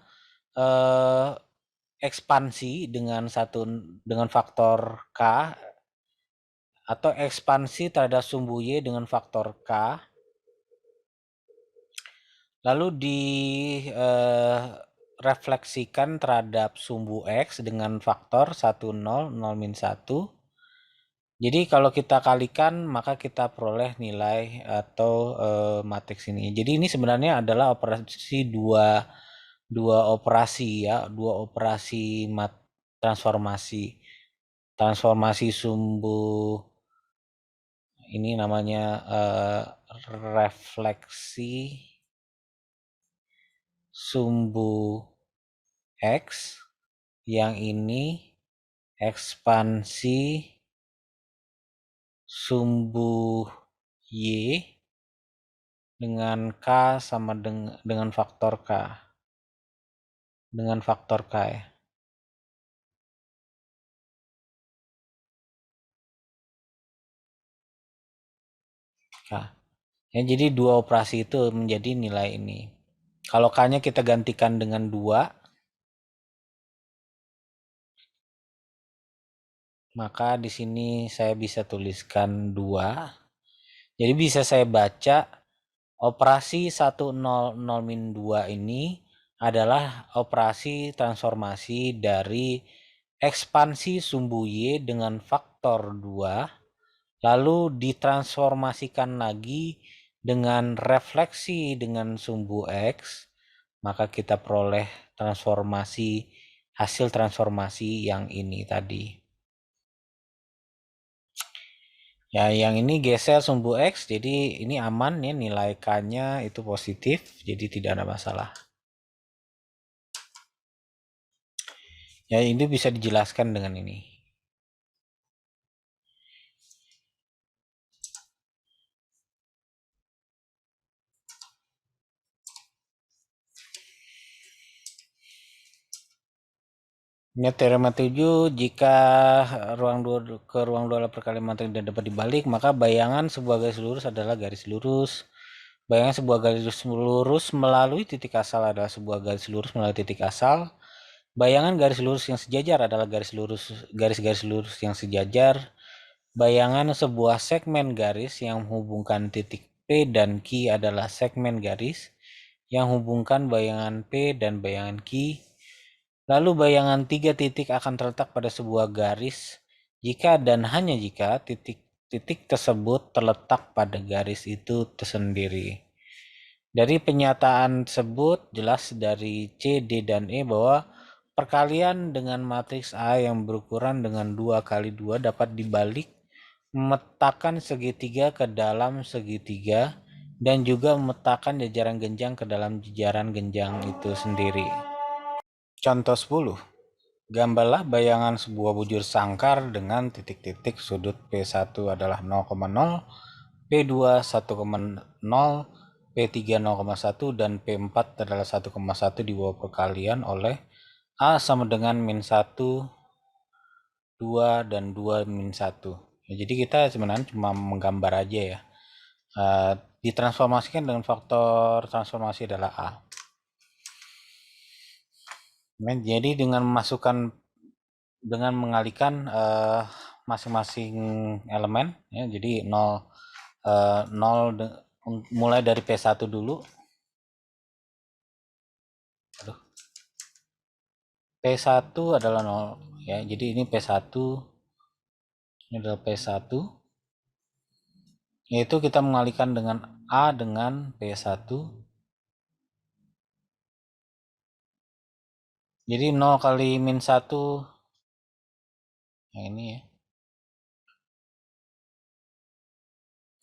ekspansi dengan faktor K atau ekspansi terhadap sumbu Y dengan faktor K, lalu direfleksikan terhadap sumbu X dengan faktor 1 0 0 min 1. Jadi kalau kita kalikan maka kita peroleh nilai atau matriks ini. Jadi ini sebenarnya adalah operasi dua operasi ya, dua operasi transformasi. Transformasi sumbu ini namanya refleksi sumbu X, yang ini ekspansi sumbu Y dengan K sama dengan faktor K. Dengan faktor K ya. K. Ya, jadi dua operasi itu menjadi nilai ini. Kalau K-nya kita gantikan dengan 2, maka di sini saya bisa tuliskan 2. Jadi bisa saya baca operasi 1 0 0 min 2 ini adalah operasi transformasi dari ekspansi sumbu Y dengan faktor 2 lalu ditransformasikan lagi dengan refleksi dengan sumbu X, maka kita peroleh hasil transformasi yang ini tadi. Ya, yang ini geser sumbu X, jadi ini aman ya, nilai K-nya itu positif, jadi tidak ada masalah. Ya, ini bisa dijelaskan dengan ini. Ya, teorema 7, jika ruang 2 ke ruang 2 adalah perkalian matrik dan dapat dibalik, maka bayangan sebuah garis lurus adalah garis lurus. Bayangan sebuah garis lurus melalui titik asal adalah sebuah garis lurus melalui titik asal. Bayangan garis lurus yang sejajar adalah garis-garis lurus yang sejajar. Bayangan sebuah segmen garis yang menghubungkan titik P dan Q adalah segmen garis yang menghubungkan bayangan P dan bayangan Q. Lalu bayangan 3 titik akan terletak pada sebuah garis jika dan hanya jika titik-titik tersebut terletak pada garis itu tersendiri. Dari penyataan tersebut jelas dari C, D, dan E bahwa perkalian dengan matriks A yang berukuran dengan 2 kali 2 dapat dibalik memetakan segitiga ke dalam segitiga dan juga memetakan jajaran genjang ke dalam jajaran genjang itu sendiri. Contoh 10. Gambarlah bayangan sebuah bujur sangkar dengan titik-titik sudut P1 adalah 0,0, P2 1,0, P3 0,1 dan P4 adalah 1,1 di bawah perkalian oleh A sama dengan min 1, 2 dan 2 min 1. Ya, jadi kita sebenarnya cuma menggambar aja ya. Ditransformasikan dengan faktor transformasi adalah A. Nah, jadi dengan mengalihkan masing-masing elemen ya, jadi 0 mulai dari P1 dulu P1 adalah 0 ya. Jadi ini P1, ini adalah P1. Yaitu kita mengalihkan dengan A dengan P1. Jadi 0 kali min 1 yang ini ya.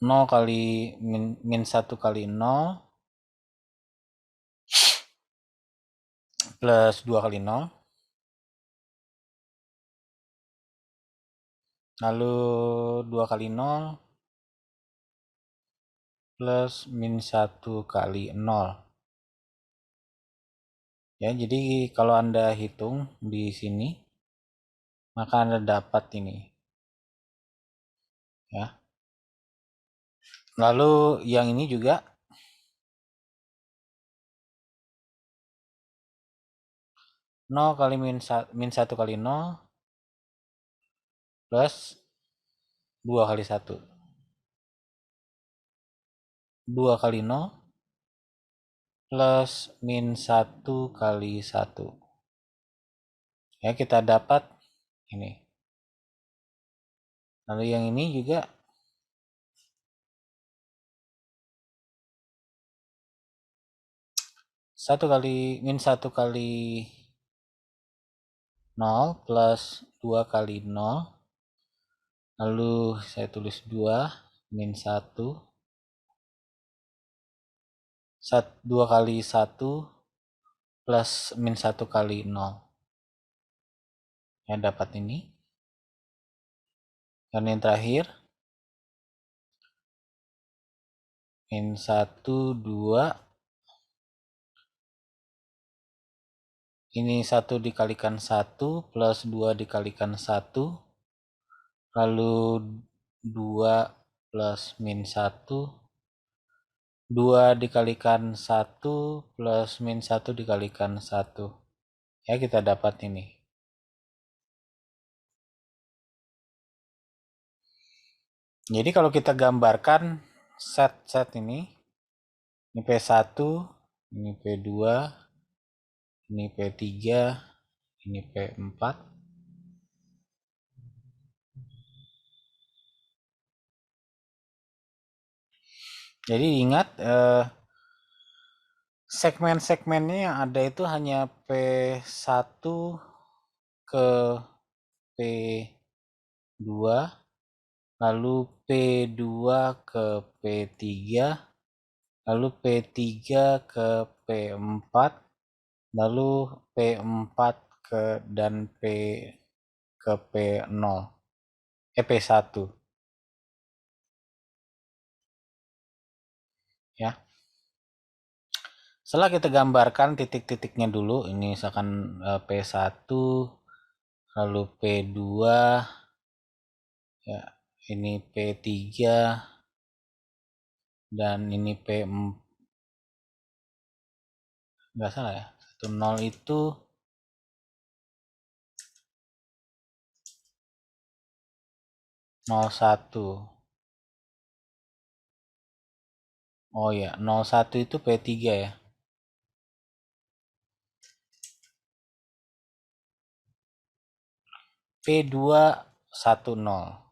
0 kali min 1 kali 0 plus 2 kali 0. Lalu 2 kali 0 plus min 1 kali 0. Ya, jadi kalau Anda hitung di sini, maka Anda dapat ini. Ya. Lalu yang ini juga 0 kali min 1 kali 0 plus 2 kali 1. 2 kali 0 plus min 1 kali 1. Ya, kita dapat ini. Lalu yang ini juga min 1 kali 0 plus 2 kali 0. Lalu saya tulis 2 min 1. 2 kali 1 plus min 1 kali 0. Ya, dapat ini. Dan yang terakhir min 1, 2. Ini 1 dikalikan 1 plus 2 dikalikan 1. Lalu 2 plus min 1. 2 dikalikan 1 plus min 1 dikalikan 1. Ya, kita dapat ini. Jadi kalau kita gambarkan set ini P1, ini P2, ini P3, ini P4. Jadi ingat segmen-segmennya yang ada itu hanya P1 ke P2, lalu P2 ke P3, lalu P3 ke P4, lalu P4 dan P ke P0, P1. Ya. Setelah kita gambarkan titik-titiknya dulu, ini misalkan P1, lalu P2, ya, ini P3, dan ini P4. Nggak salah ya, 10 itu nol satu. Oh ya, 01 itu P3 ya. P2 10.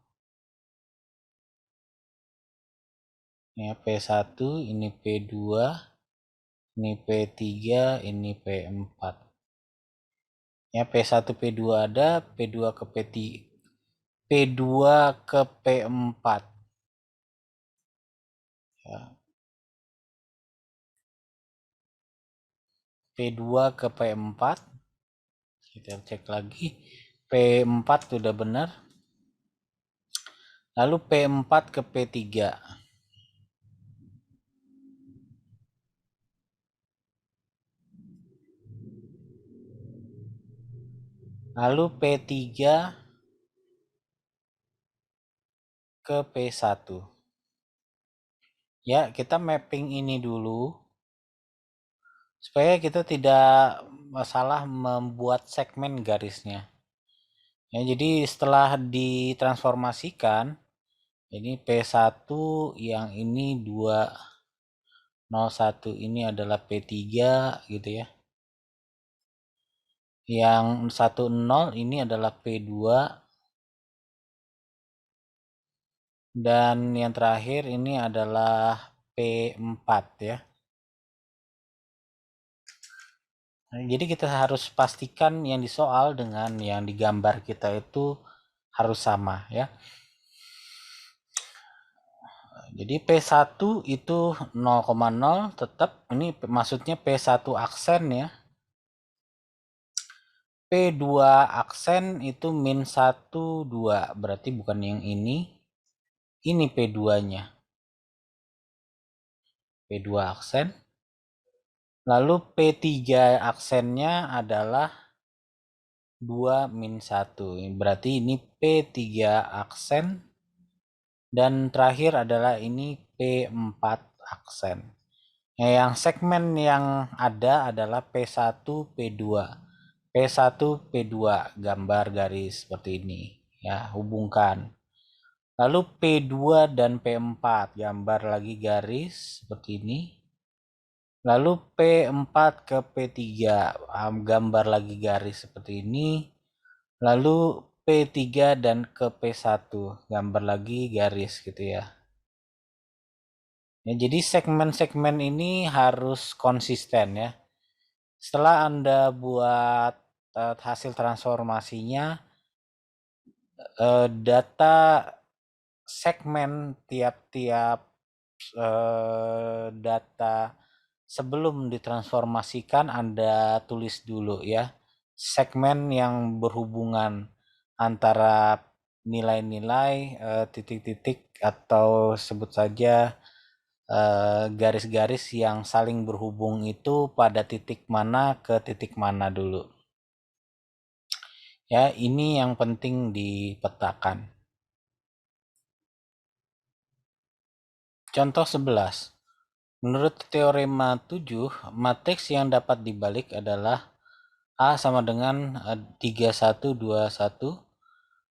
Ya, P1, ini P2, ini P3, ini P4. Ya, P1 P2 ada, P2 ke P3, P2 ke P4. Ya. P2 ke P4. Kita cek lagi. P4 sudah benar. Lalu P4 ke P3. Lalu P3 ke P1. Ya, kita mapping ini dulu supaya kita tidak masalah membuat segmen garisnya. Ya, jadi setelah ditransformasikan, ini P1 yang ini 201 ini adalah P3 gitu ya. Yang 10 ini adalah P2. Dan yang terakhir ini adalah P4 ya. Jadi kita harus pastikan yang disoal dengan yang digambar kita itu harus sama ya. Jadi P1 itu 0,0 tetap, ini maksudnya P1 aksen ya. P2 aksen itu min 1, 2, berarti bukan yang ini P2-nya. P2 aksen. Lalu P3 aksennya adalah 2 min 1. Berarti ini P3 aksen. Dan terakhir adalah ini P4 aksen. Yang segmen yang ada adalah P1, P2. P1, P2, gambar garis seperti ini. Ya, hubungkan. Lalu P2 dan P4, gambar lagi garis seperti ini. Lalu P4 ke P3, gambar lagi garis seperti ini. Lalu P3 dan ke P1, gambar lagi garis gitu ya. Ya, jadi segmen-segmen ini harus konsisten ya. Setelah Anda buat hasil transformasinya, data segmen tiap-tiap data sebelum ditransformasikan Anda tulis dulu ya. Segmen yang berhubungan antara nilai-nilai, titik-titik atau sebut saja garis-garis yang saling berhubung itu pada titik mana ke titik mana dulu. Ya, ini yang penting dipetakan. Contoh 11. Menurut teorema 7, matriks yang dapat dibalik adalah A sama dengan 3121,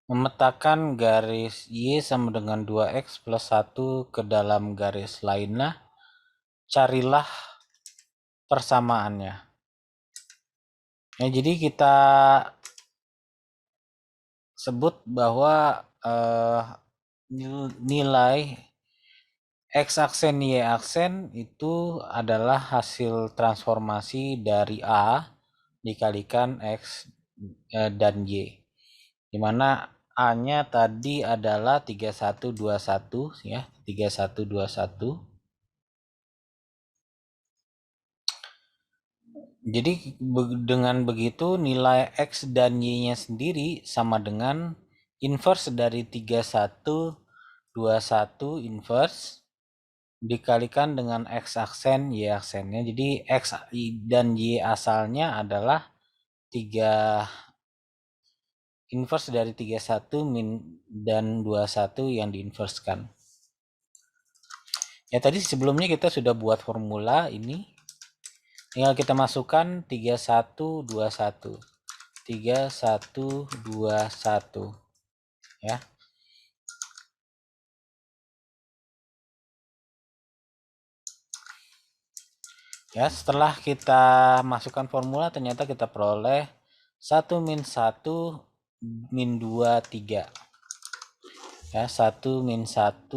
memetakan garis Y sama dengan 2X plus 1 ke dalam garis lainnya, carilah persamaannya. Ya, jadi kita sebut bahwa nilai X aksen Y aksen itu adalah hasil transformasi dari A dikalikan X dan Y. Dimana A-nya tadi adalah 3121 ya, 3121. Jadi dengan begitu nilai X dan Y-nya sendiri sama dengan inverse dari 3121 inverse dikalikan dengan X aksen Y aksennya. Jadi X dan Y asalnya adalah 3 inverse dari 31 dan 21 yang diinverskan. Ya tadi sebelumnya kita sudah buat formula ini. Tinggal kita masukkan 3121. 3121 ya. Ya, setelah kita masukkan formula ternyata kita peroleh 1 min 1 min 2 3. Ya, 1 min 1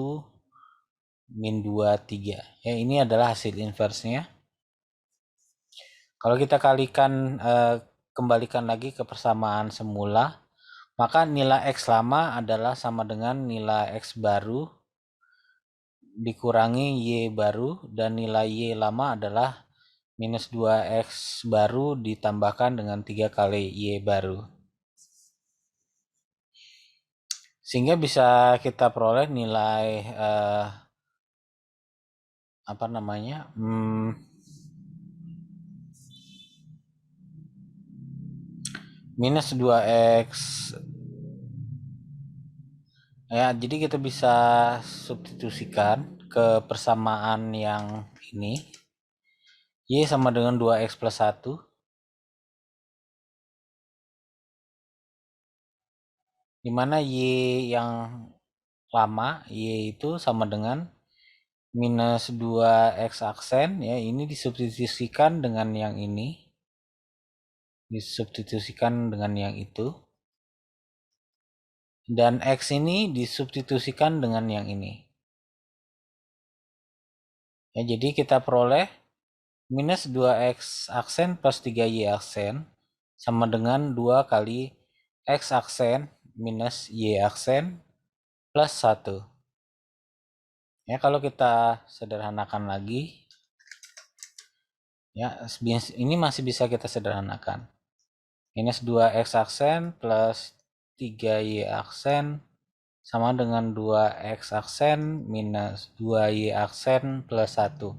min 2 3. Ya, ini adalah hasil inversenya. Kalau kita kalikan kembalikan lagi ke persamaan semula, maka nilai X lama adalah sama dengan nilai X baru dikurangi Y baru, dan nilai Y lama adalah minus 2X baru ditambahkan dengan 3 kali Y baru. Sehingga bisa kita peroleh nilai minus 2X ya, jadi kita bisa substitusikan ke persamaan yang ini. Y sama dengan 2X plus 1. Dimana Y yang lama, Y itu sama dengan minus 2X aksen. Ya, ini disubstitusikan dengan yang ini. disubstitusikan dengan yang itu. Dan X ini disubstitusikan dengan yang ini. Ya, jadi kita peroleh minus 2X aksen plus 3Y aksen sama dengan 2 kali X aksen minus Y aksen plus 1. Ya, kalau kita sederhanakan lagi, ya ini masih bisa kita sederhanakan. Minus 2X aksen plus 3Y aksen sama dengan 2X aksen minus 2Y aksen plus 1.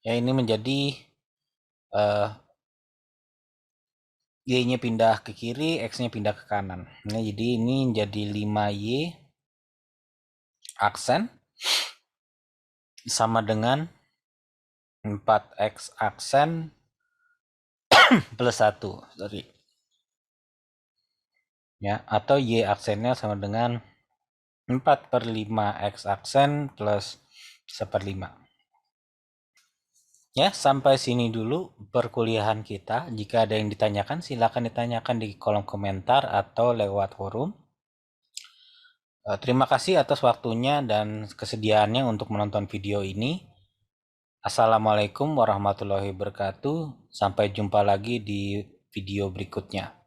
Ya, ini menjadi Y-nya pindah ke kiri, X-nya pindah ke kanan. Nah, jadi ini jadi 5Y aksen sama dengan 4X aksen plus 1. Sorry. Ya, atau Y aksennya sama dengan 4/5 X aksen plus 1/5. Ya, sampai sini dulu perkuliahan kita. Jika ada yang ditanyakan, silakan ditanyakan di kolom komentar atau lewat forum. Terima kasih atas waktunya dan kesediaannya untuk menonton video ini. Assalamualaikum warahmatullahi wabarakatuh. Sampai jumpa lagi di video berikutnya.